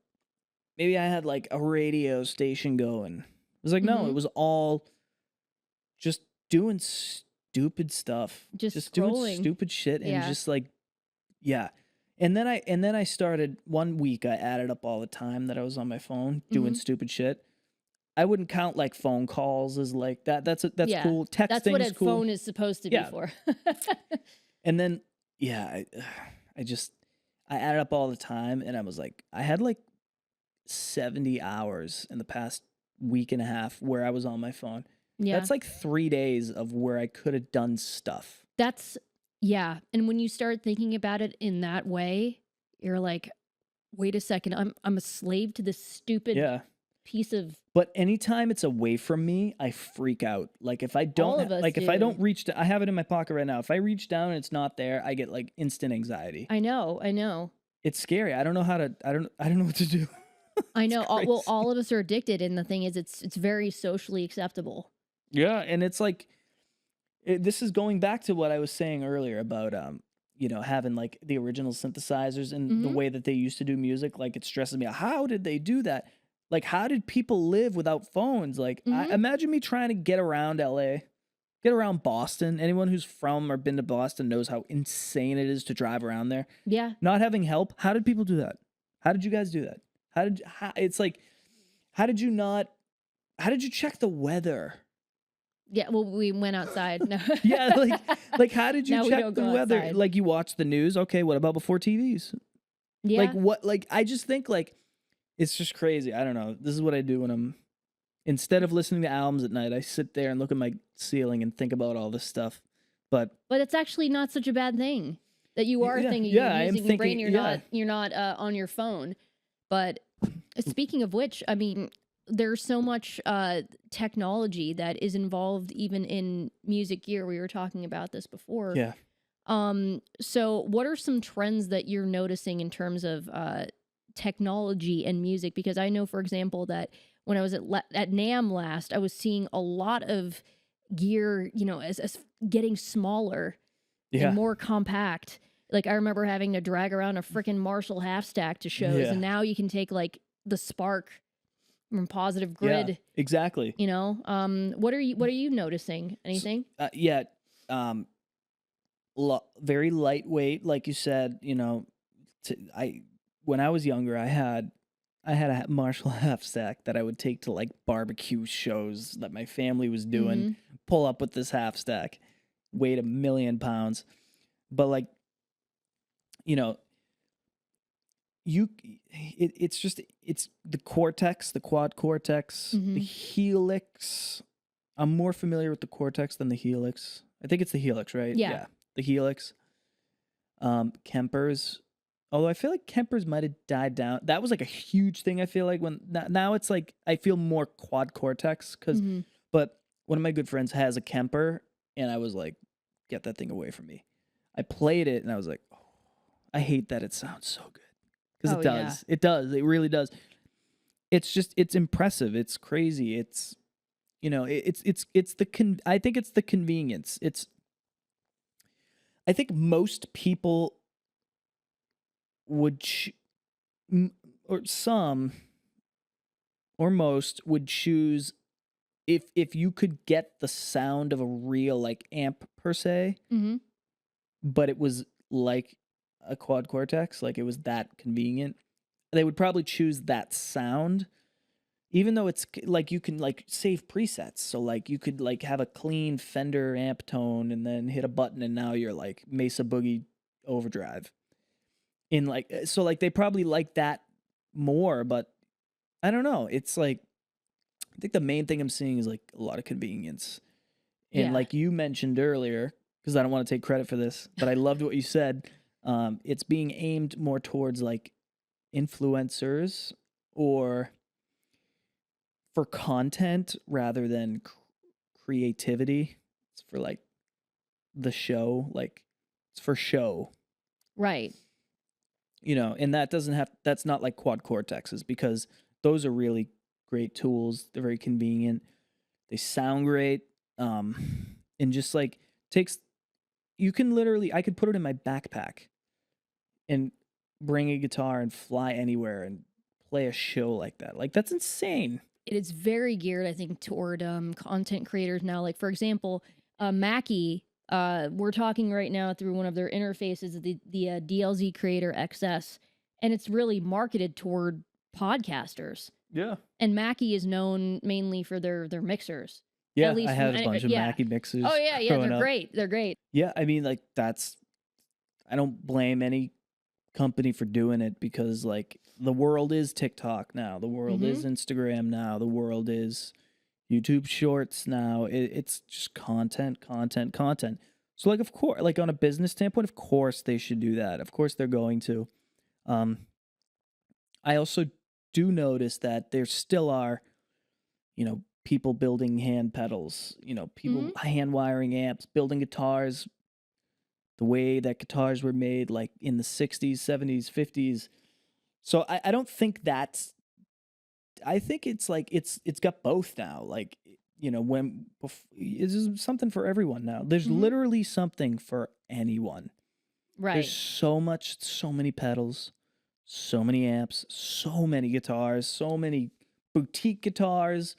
maybe I had like a radio station going. It was like, no, Mm-hmm. it was all just doing stupid stuff, Just just doing scrolling. stupid shit, and Yeah. just like, yeah. And then I started one week. I added up all the time that I was on my phone doing Mm-hmm. stupid shit. I wouldn't count like phone calls as like that. That's Yeah. cool. That's what Texting a is cool. phone is supposed to be Yeah. for. And then yeah, I just I added up all the time, and I was like, I had like 70 hours in the past week and a half where I was on my phone. Yeah. That's like 3 days of where I could have done stuff. That's yeah. And when you start thinking about it in that way, you're like, wait a second, I'm a slave to this stupid Yeah. piece of But anytime it's away from me, I freak out. Like if I all don't of us if I do. don't reach I have it in my pocket right now. If I reach down and it's not there, I get like instant anxiety. I know, I know. It's scary. I don't know how to I don't know what to do. I It's know. Well, crazy. all of us are addicted, and the thing is, it's very socially acceptable. Yeah, and it's like this is going back to what I was saying earlier about having like the original synthesizers and the Mm-hmm. way that they used to do music. Like it stresses me out. How did they do that? Like how did people live without phones? Like I Mm-hmm. imagine me trying to get around LA, get around Boston. Anyone who's from or been to Boston knows how insane it is to drive around there. Yeah, Not having help. How did people do that? How did you guys do that? It's like how did you not how did you check the weather? yeah. Well, we went outside. No. Yeah, like how did you Now we check don't the go weather? outside. Like you watch the news. Okay, what about before TVs? Like Yeah, what like I just think like it's just crazy. I don't know. This is what I do when I'm instead of listening to albums at night, I sit there and look at my ceiling and think about all this stuff. But but it's actually not such a bad thing that you are yeah, thinking, yeah, you're I am using your brain. thinking yeah. You're not on your phone. But speaking of which, I mean, there's so much technology that is involved even in music gear. We were talking about this before. Yeah. So what are some trends that you're noticing in terms of technology and music? Because I know, for example, that when I was at NAMM last, I was seeing a lot of gear, as getting smaller and Yeah. more compact. Like I remember having to drag around a freaking Marshall half stack to shows, Yeah. and now you can take like the Spark from Positive Yeah. Grid. Exactly. What are you noticing? Anything? Yeah. Um very lightweight like you said, I when I was younger, I had a Marshall half stack that I would take to like barbecue shows that my family was doing. Mm-hmm. Pull up with this half stack, weighed 1,000,000 pounds. But like, you know, it's the cortex, the quad cortex, the Mm-hmm. helix. I'm more familiar with the cortex than the helix. I think it's the helix, right? Yeah. Yeah, the helix. Kemper's. Although I feel like Kemper's might have died down. That was like a huge thing. I feel like when now it's like I feel more quad cortex Mm-hmm. but one of my good friends has a Kemper, and I was like, get that thing away from me. I played it and I was like, oh, I hate that it sounds so good because Oh, it yeah. does. It does. It really does. It's impressive. It's crazy. It's I think it's the convenience. I think most people would or some or most would choose if you could get the sound of a real like amp per se, Mm-hmm. but it was like a quad cortex, like it was that convenient, they would probably choose that sound, even though it's like you can like save presets. So like you could like have a clean Fender amp tone and then hit a button and now you're like Mesa Boogie overdrive. In like so like they probably like that more, but I don't know. It's like I think the main thing I'm seeing is like a lot of convenience. And Yeah. like you mentioned earlier, because I don't want to take credit for this, but I loved what you said. It's being aimed more towards like influencers or for content rather than creativity. It's for like the show, like it's for show, Right. and that's not like quad cortexes because those are really great tools. They're very convenient. They sound great. And just like takes, I could put it in my backpack and bring a guitar and fly anywhere and play a show like that. Like that's insane. It is very geared, I think, toward content creators now. Like, for example, Mackie, we're talking right now through one of their interfaces, the DLZ Creator XS, and it's really marketed toward podcasters. Yeah. And Mackie is known mainly for their mixers. Yeah, At least I had from a bunch of yeah. Mackie mixes Oh yeah, yeah, growing they're up. great. They're great. Yeah, I mean, like I don't blame any company for doing it because like the world is TikTok now, the world Mm-hmm. is Instagram now, the world is YouTube Shorts now. It's just content, content, content. So like, of course, like on a business standpoint, of course they should do that. Of course they're going to. Um, I also do notice that there still are, people building hand pedals, people Mm-hmm. hand wiring amps, building guitars, the way that guitars were made, like in the 60s, 70s, 50s. So I don't think I think it's like it's got both now. Like, it's something for everyone now. There's Mm-hmm. literally something for anyone. There's Right. so many pedals, so many amps, so many guitars, so many boutique guitars,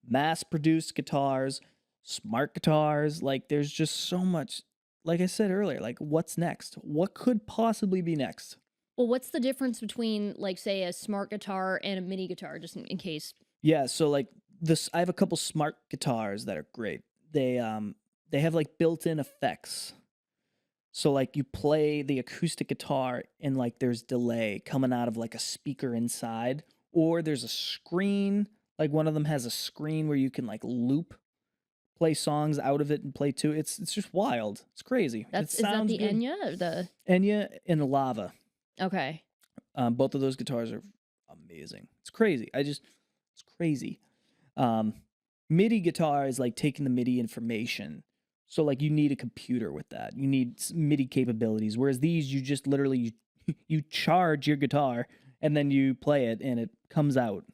mass-produced guitars, smart guitars. Like there's just so much. Like I said earlier, like what's next? What could possibly be next? Well, what's the difference between, like, say, a smart guitar and a MIDI guitar, just in case? Yeah, so like this I have a couple smart guitars that are great. They have like built-in effects. So like you play the acoustic guitar and like there's delay coming out of like a speaker inside, or there's a screen, like one of them has a screen where you can like loop play songs out of it and play to. It's just wild. It's crazy. It Is that sounds the good. Enya or the? Enya and Lava. Okay. Both of those guitars are amazing. It's crazy. It's crazy. Um, MIDI guitar is like taking the MIDI information. So like you need a computer with that. You need MIDI capabilities. Whereas these, you just literally you charge your guitar and then you play it and it comes out.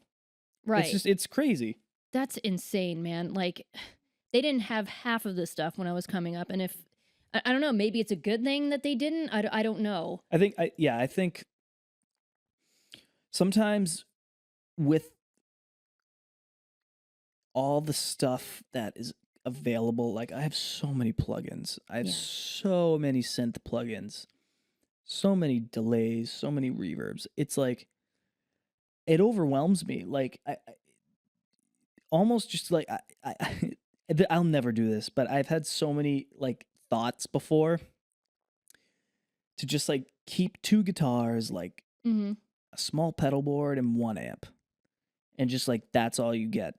Right. It's crazy. That's insane, man. Like, they didn't have half of this stuff when I was coming up, and if I don't know, maybe it's a good thing that they didn't. I don't know. I think sometimes with all the stuff that is available, like I have so many plugins. I have Yeah. so many synth plugins, so many delays, so many reverbs. It's like it overwhelms me. Like I almost just like I'll never do this, but I've had so many like thoughts before to just like keep two guitars, like Hmm. a small pedal board and one amp, and just like that's all you get.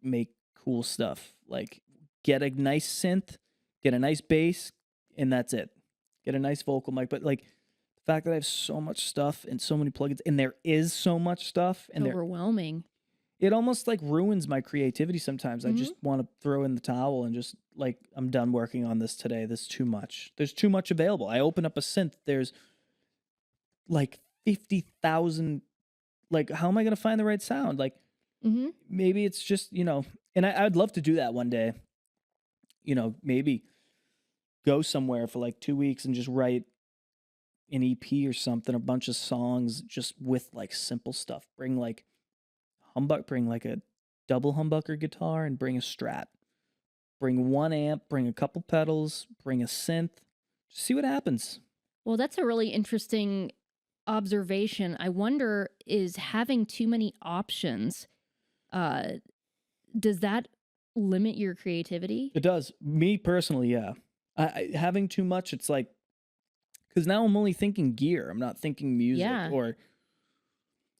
Make cool stuff. Like get a nice synth, get a nice bass, and that's it. Get a nice vocal mic. But like the fact that I have so much stuff and so many plugins, and there is so much stuff, It's and there overwhelming. it almost like ruins my creativity sometimes. I Hmm. just want to throw in the towel and just like I'm done working on this today. This is too much. There's too much available. I open up a synth. There's like 50,000. Like, how am I going to find the right sound? Like, Hmm. maybe it's just, and I'd love to do that one day. Maybe go somewhere for like 2 weeks and just write an EP or something, a bunch of songs just with like simple stuff. Bring like a double humbucker guitar and bring a Strat. Bring one amp, bring a couple pedals, bring a synth. Just see what happens. Well, that's a really interesting observation. I wonder, is having too many options, uh, does that limit your creativity? It does. Me personally, yeah. Having too much, it's like, because now I'm only thinking gear. I'm not thinking music Yeah.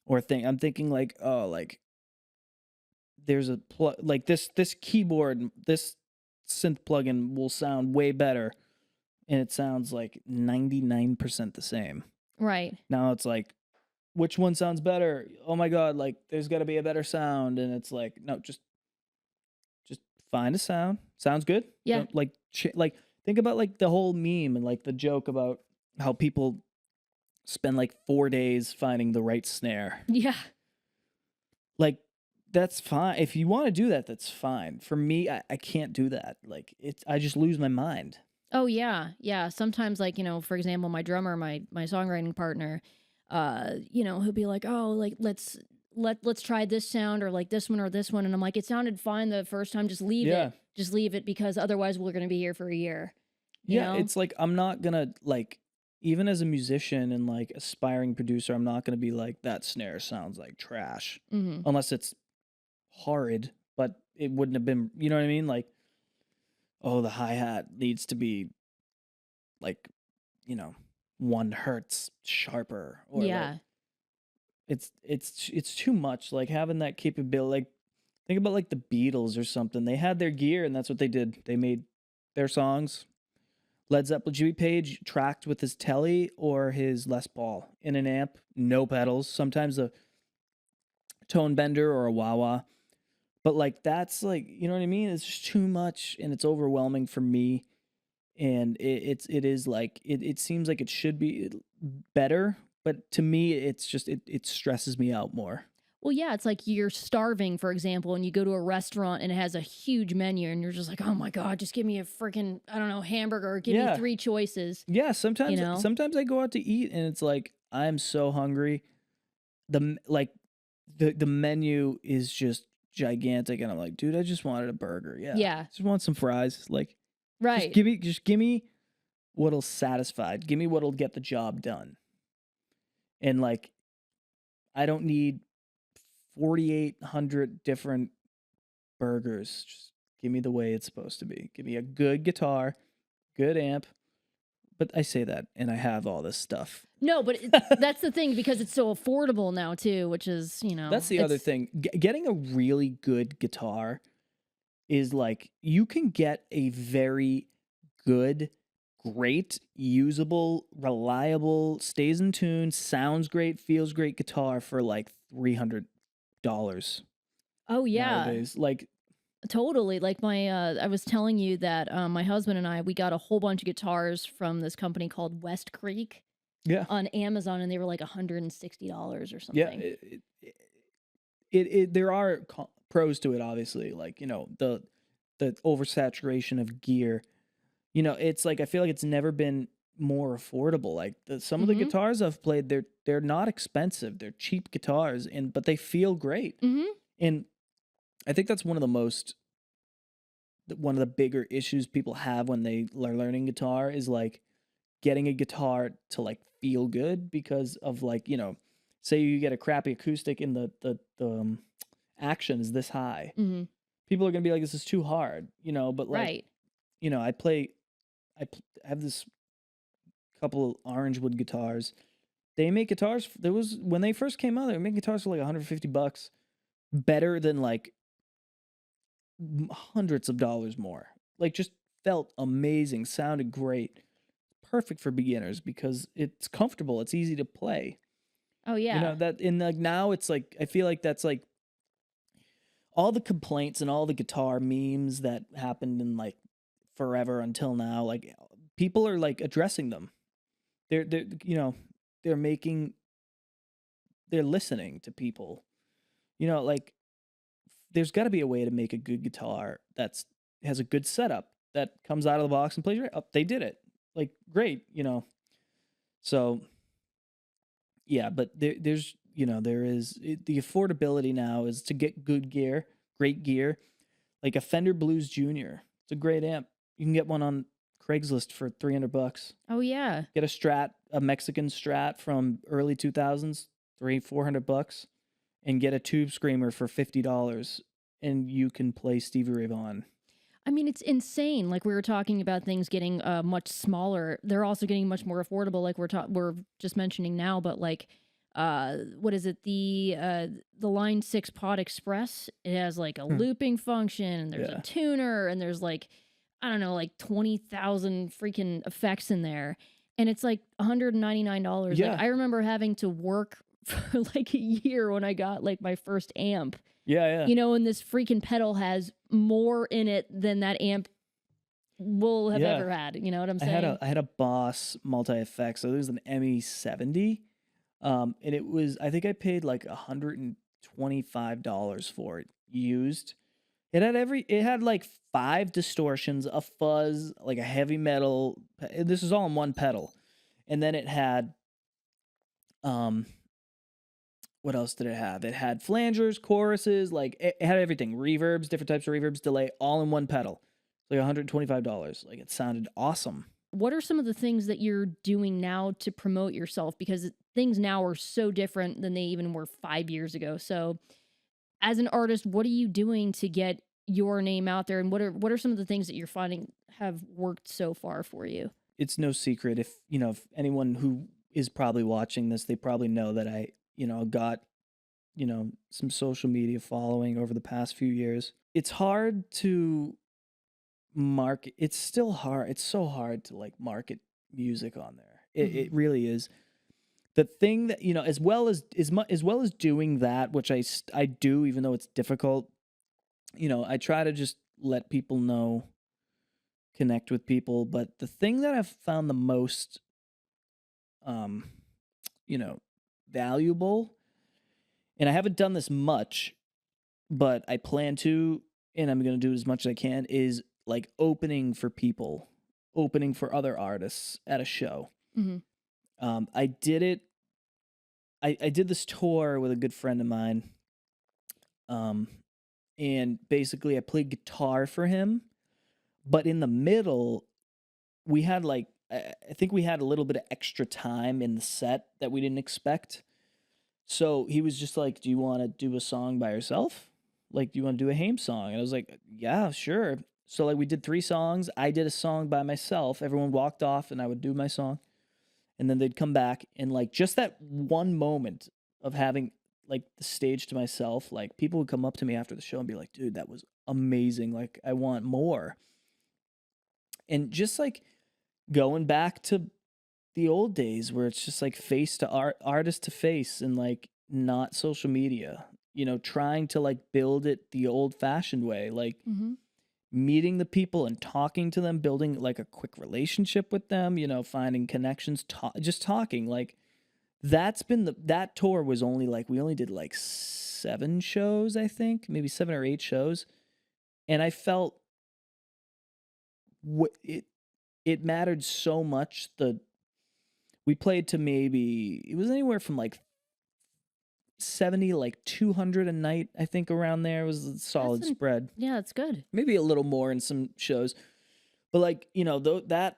I'm thinking like, oh, like there's a like this keyboard, this synth plugin will sound way better, and it sounds like 99% the same. Right. Now it's like, which one sounds better? Oh my god, like there's got to be a better sound, and it's like, no, just find a sound. Sounds good. Yeah. Don't like like think about like the whole meme and like the joke about how people spend like 4 days finding the right snare. Yeah. Like that's fine. If you want to do that, that's fine. For me, I can't do that. Like I just lose my mind. Oh yeah. Yeah. Sometimes, like, for example, my drummer, my songwriting partner, he'll be like, "Oh, like let's try this sound or like this one or this one." And I'm like, "It sounded fine the first time, just leave Yeah. it. Just leave it because otherwise we're going to be here for a year." You Yeah, know? it's like I'm not gonna like even as a musician and like aspiring producer, I'm not gonna be like that snare sounds like trash. Mhm. Unless it's horrid, but it wouldn't have been, you know what I mean? Like, oh, the hi-hat needs to be like, you know, 1 hertz sharper, or like Yeah. it's too much. Like having that capability, like think about like the Beatles or something. They had their gear and that's what they did. They made their songs. Led Zeppelin, Jimmy Page tracked with his Telly or his Les Paul in an amp, no pedals, sometimes a tone bender or a wah-wah. But like that's like, you know what I mean? It's just too much and it's overwhelming for me. And it is like it seems like it should be better, but to me it's just it stresses me out more. Well, yeah, it's like you're starving, for example, and you go to a restaurant and it has a huge menu and you're just like, "Oh my god, just give me a freaking, I don't know, hamburger, or give me Yeah. 3 choices." Yeah, You sometimes know? sometimes I go out to eat and it's like I'm so hungry. Like the menu is just gigantic and I'm like, dude, I just wanted a burger. Yeah. Yeah. Just want some fries. Like Right. just give me what'll satisfy. Give me what'll get the job done. And like I don't need 4,800 different burgers. Just give me the way it's supposed to be. Give me a good guitar, good amp. But I say that and I have all this stuff. No, but that's the thing because it's so affordable now too, which is, That's the other it's thing. Getting a really good guitar is like you can get a very good, great, usable, reliable, stays in tune, sounds great, feels great guitar for like $300 Oh yeah, nowadays. Like, totally. Like I was telling you that my husband and I, we got a whole bunch of guitars from this company called West Creek yeah, on Amazon, and they were like $160 or yeah. something. There are pros to it, obviously. Like the oversaturation of gear. It's like I feel like it's never been more affordable. Like some of the Mhm. guitars I've played, they're not expensive. They're cheap guitars, but they feel great. Mhm. And I think that's one of the bigger issues people have when they are learning guitar is like getting a guitar to like feel good because of like say you get a crappy acoustic and the action is this high. Hmm. People are gonna be like, this is too hard, but like, Right. I have this couple of orange wood guitars. They make guitars. There was when they first came out, they were making guitars for like $150, better than like hundreds of dollars more. Like just felt amazing, sounded great, perfect for beginners because it's comfortable, it's easy to play. Oh yeah. That in like now it's like I feel like that's like all the complaints and all the guitar memes that happened in like forever until now. Like people are like addressing them. They're they're making they're listening to people. Like there's got to be a way to make a good guitar that's has a good setup that comes out of the box and plays right. Oh, they did it. Like great. So yeah, but there is the affordability now is to get good gear, great gear, like a Fender Blues Junior. It's a great amp. You can get one on Craigslist for $300. Oh yeah. Get a Strat, a Mexican Strat from early 2000s, $400, and get a Tube Screamer for $50, and you can play Stevie Ray Vaughan. I mean, it's insane. Like we were talking about things getting much smaller. They're also getting much more affordable. Like we're just mentioning now, but like, what is it? The Line 6 Pod Express. It has like a looping function, and there's Yeah. a tuner, and there's like, I don't know, like 20,000 freaking effects in there, and it's like $199. Yeah. Like I remember having to work for like a year when I got like my first amp. Yeah. And this freaking pedal has more in it than that amp will have Yeah. ever had. You know what I'm saying? I had a Boss multi-effects. So there was an ME70. And it was, I think I paid like $125 for it used. It had like 5 distortions, a fuzz, like a heavy metal. This is all in one pedal. And then it had, what else did it have? It had flangers, choruses, like it had everything, reverbs, different types of reverbs, delay, all in one pedal. Like $125. Like it sounded awesome. What are some of the things that you're doing now to promote yourself? Because things now are so different than they even were 5 years ago. So as an artist, what are you doing to get your name out there? And what are some of the things that you're finding have worked so far for you? It's no secret if anyone who is probably watching this, they probably know that I got some social media following over the past few years. It's hard to market. It's still hard. It's so hard to like market music on there. It really is. The thing that as well as doing that, which I do, even though it's difficult. I try to just let people know, connect with people. But the thing that I've found the most, valuable, and I haven't done this much, but I plan to, and I'm going to do as much as I can, is like opening for people, opening for other artists at a show. Mm-hmm. I did it. I did this tour with a good friend of mine. And basically I played guitar for him, but in the middle, we had like, I think we had a little bit of extra time in the set that we didn't expect. So he was just like, do you want to do a song by yourself? Like, do you want to do a Haim song? And I was like, yeah, sure. So like we did 3 songs. I did a song by myself. Everyone walked off and I would do my song. And then they'd come back, and like just that one moment of having like the stage to myself, like people would come up to me after the show and be like, dude, that was amazing. Like I want more. And just like going back to the old days where it's just like face to artist to face, and like not social media, trying to like build it the old fashioned way, like meeting the people and talking to them, building like a quick relationship with them, finding connections, just talking. Like that's been that tour was only like, we only did like 7 shows, I think, maybe 7 or 8 shows. And I felt it mattered so much. We played to maybe, it was anywhere from like 70, like 200 a night, I think, around there. It was a solid spread. Yeah, that's good. Maybe a little more in some shows. But like, that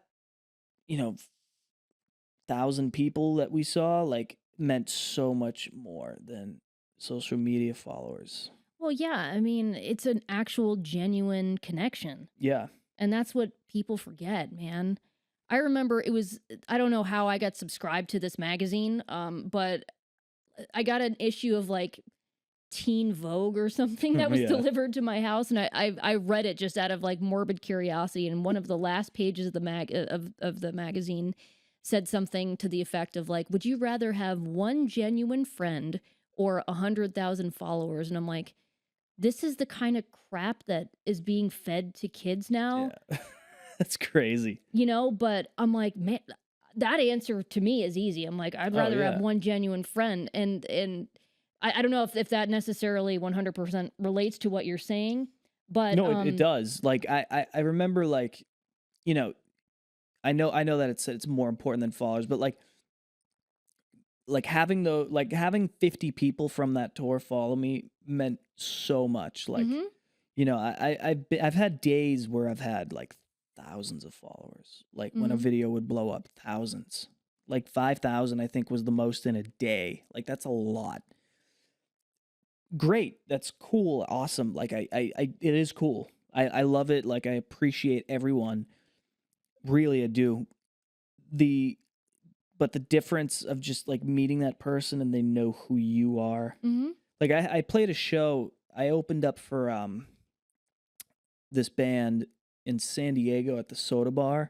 1,000 people that we saw, like meant so much more than social media followers. Well, yeah, I mean, it's an actual genuine connection. Yeah. And that's what people forget, man. I remember I don't know how I got subscribed to this magazine, but I got an issue of like Teen Vogue or something that was Yeah. delivered to my house, and I read it just out of like morbid curiosity. And one of the last pages of the of the magazine said something to the effect of like, "Would you rather have one genuine friend or 100,000 followers?" And I'm like, this is the kind of crap that is being fed to kids now, Yeah. That's crazy. But I'm like, man, that answer to me is easy. I'm like, I'd Oh, rather have yeah. one genuine friend. And I don't know if that necessarily 100% relates to what you're saying, but No, it does. Like I remember like, you know, I know that it's more important than followers, but like having 50 people from that tour follow me meant so much. Like, mhm, I've had days where I've had like thousands of followers. Like when a mhm. video would blow up, thousands. Like 5,000 I think was the most in a day. Like that's a lot. Great. That's cool. Awesome. Like it is cool. I love it. Like I appreciate everyone. Really I do. The But the difference of just like meeting that person and they know who you are. Mhm. Like I played a show. I opened up for this band in San Diego at the Soda Bar,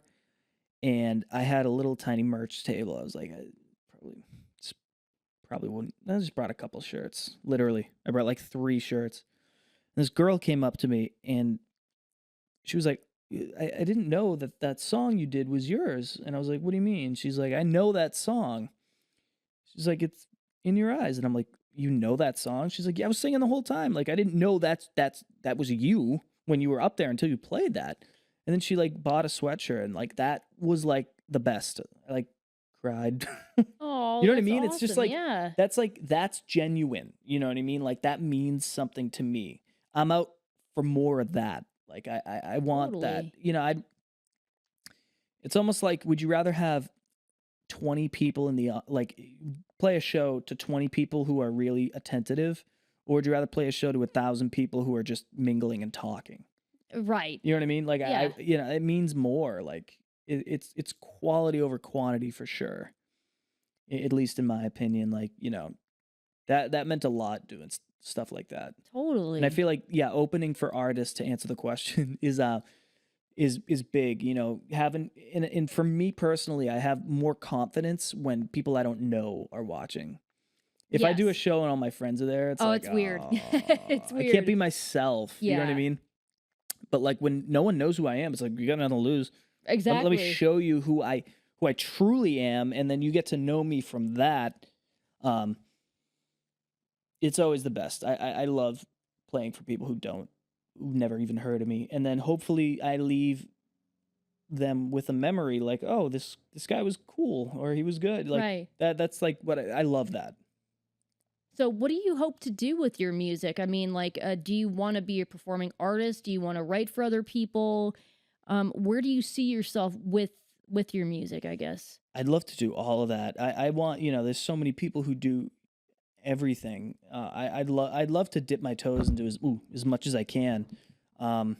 and I had a little tiny merch table. I was like, I probably s- probably wouldn't. I just brought a couple shirts. Literally, I brought like 3 shirts. And this girl came up to me and she was like, I didn't know that that song you did was yours. And I was like, what do you mean? She's like, I know that song. She's like, it's in your eyes. And I'm like, you know that song? She's like, yeah, I was singing the whole time. Like, I didn't know that was you when you were up there until you played that. And then she like bought a sweatshirt and like that was like the best. I like cried. Oh, You know what I that's mean? It's just awesome. Yeah, like that's genuine. You know what I mean? Like that means something to me. I'm out for more of that. Like I want that. totally. I it's almost like would you rather have 20 people in the like play a show to 20 people who are really attentive, or would you rather play a show to 1,000 people who are just mingling and talking? Right. You know what I mean? Like Yeah, it means more. Like it's quality over quantity for sure. At least in my opinion. Like that meant a lot doing stuff like that. And I totally. feel like yeah, opening for artists to answer the question is big, having and for me personally, I have more confidence when people I don't know are watching. If I do a Yes. show and all my friends are there, it's Oh, like, it's weird. It's I can't weird. be myself. You know what I Yeah, mean? But like when no one knows who I am, it's like you got nothing to lose. Let me exactly. show you who I truly am, and then you get to know me from that. Um, it's always the best. I love playing for people who've never even heard of me, and then hopefully I leave them with a memory like, oh, this guy was cool or he was good. Like Right. that's like what I love that. So, what do you hope to do with your music? I mean, like, do you want to be a performing artist? Do you want to write for other people? Where do you see yourself with your music? I guess. I'd love to do all of that. I want, there's so many people who do everything. I'd love to dip my toes into as much as I can. Um,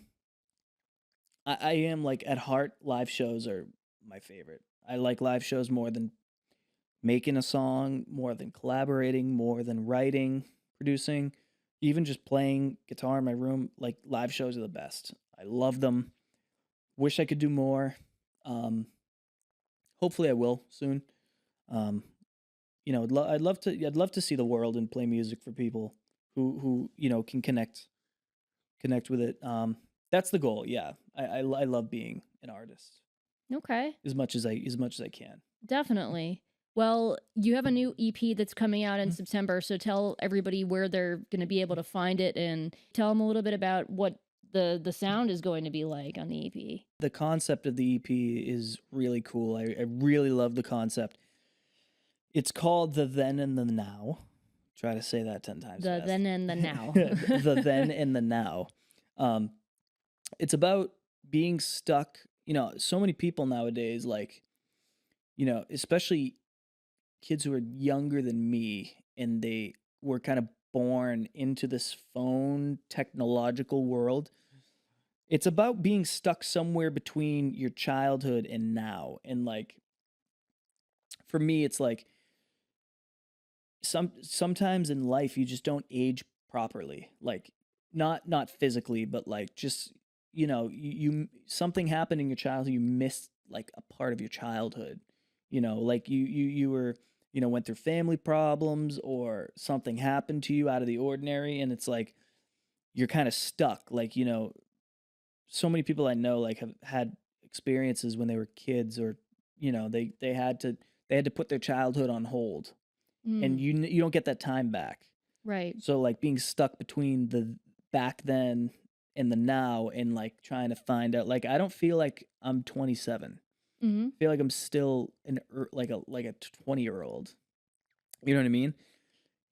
I am like at heart, live shows are my favorite. I like live shows more than making a song, more than collaborating, more than writing, producing, even just playing guitar in my room. Like live shows are the best. I love them. Wish I could do more. Um, Hopefully I will soon. Um, I'd love to see the world and play music for people who can connect with it. That's the goal. Yeah, I love being an artist Okay, as much as I can. definitely. Well, you have a new EP that's coming out in Mhm. September, so tell everybody where they're going to be able to find it, and tell them a little bit about what the sound is going to be like on the EP. The concept of the EP is really cool. I really love the concept. It's called The Then and the Now. Try to say that 10 times The fast. then and the now. The Then and the Now. Um, it's about being stuck. So many people nowadays, like, especially kids who are younger than me, and they were kind of born into this phone technological world. It's about being stuck somewhere between your childhood and now. And like for me, it's like sometimes in life you just don't age properly. Like not physically, but like just something happened in your childhood, you missed like a part of your childhood. Like you were, went through family problems or something happened to you out of the ordinary, and it's like you're kind of stuck. Like, so many people I know like have had experiences when they were kids, or they had to put their childhood on hold, and Mm, you don't get that time back. right. So like being stuck between the back then and the now, and like trying to find out, like I don't feel like I'm 27. Hmm. I feel like I'm still like a 20-year-old. You know what I mean?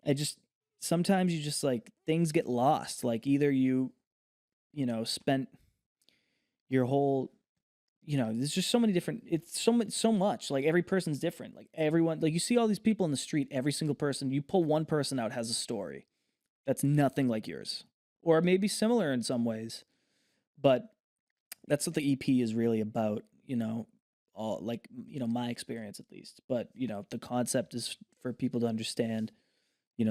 I just sometimes you just like things get lost. Like either spent your whole, there's just so many different, it's so much, like every person's different. Like everyone, like you see all these people in the street, every single person, you pull one person out has a story that's nothing like yours, or maybe similar in some ways. But that's what the EP is really about, all like, my experience at least. But, the concept is for people to understand,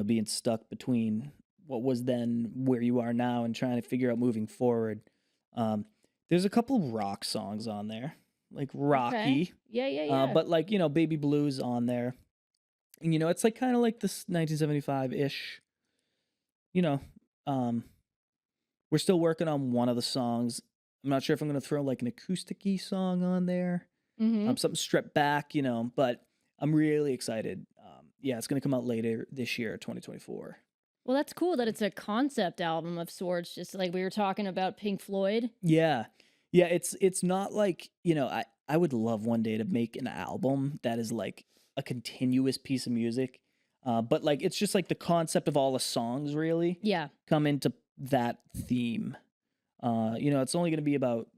being stuck between what was then where you are now and trying to figure out moving forward. Um, there's a couple rock songs on there, like Okay. Rocky, Yeah, yeah, yeah. but like, Baby Blues on there. And, it's like kind of like this 1975 ish, you know, um, we're still working on one of the songs. I'm not sure if I'm gonna throw like an acoustic-y song on there, Hmm. something stripped back, but I'm really excited. Yeah, it's gonna come out later this year, 2024. Well, that's cool that it's a concept album of sorts, just like we were talking about Pink Floyd. Yeah, yeah, it's not like, I would love one day to make an album that is like a continuous piece of music, but like it's just like the concept of all the songs really Yeah. come into that theme. It's only going to be about,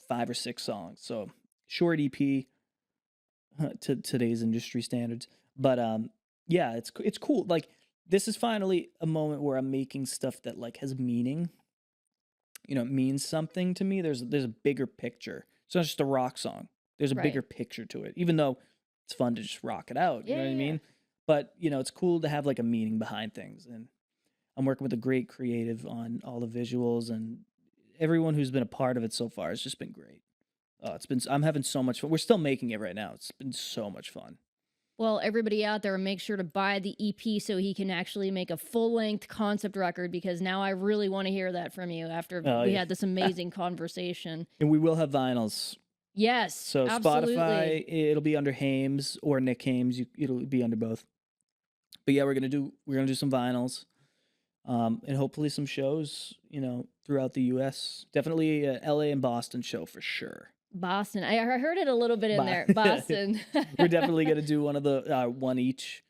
5 or 6 songs. So short EP to today's industry standards. But yeah, it's cool. Like this is finally a moment where I'm making stuff that like has meaning. It means something to me. There's a bigger picture. It's not just a rock song. There's a bigger Right. picture to it. Even though it's fun to just rock it out, you Yeah, know what I yeah, yeah. mean? But, it's cool to have like a meaning behind things. And I'm working with a great creative on all the visuals, and everyone who's been a part of it so far has just been great. I'm having so much fun. We're still making it right now. It's been so much fun. Well, everybody out there, make sure to buy the EP so he can actually make a full length concept record, because now I really want to hear that from you after Oh we yeah. had this amazing conversation. And we will have vinyls. Yes, So absolutely. Spotify, it'll be under Hames or Nick Hames. It'll be under both. But yeah, we're gonna do some vinyls, and hopefully some shows, throughout the U.S. Definitely a L.A. and Boston show for sure. Boston. I heard it a little bit in But there. Boston. we're definitely gonna do one each,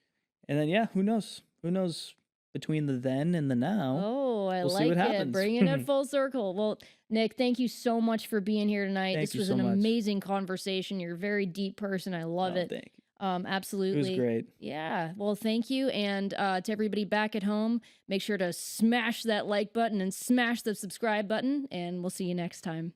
and then yeah, who knows? Who knows between the then and the now? Oh, I We'll see what like it. happens. Bringing it full circle. Well, Nick, thank you so much for being here tonight. Thank This you was so an much. amazing conversation. You're a very deep person. I love Oh, it. thank you. It was Absolutely. great. Yeah. Well, thank you. And to everybody back at home, make sure to smash that like button and smash the subscribe button, and we'll see you next time.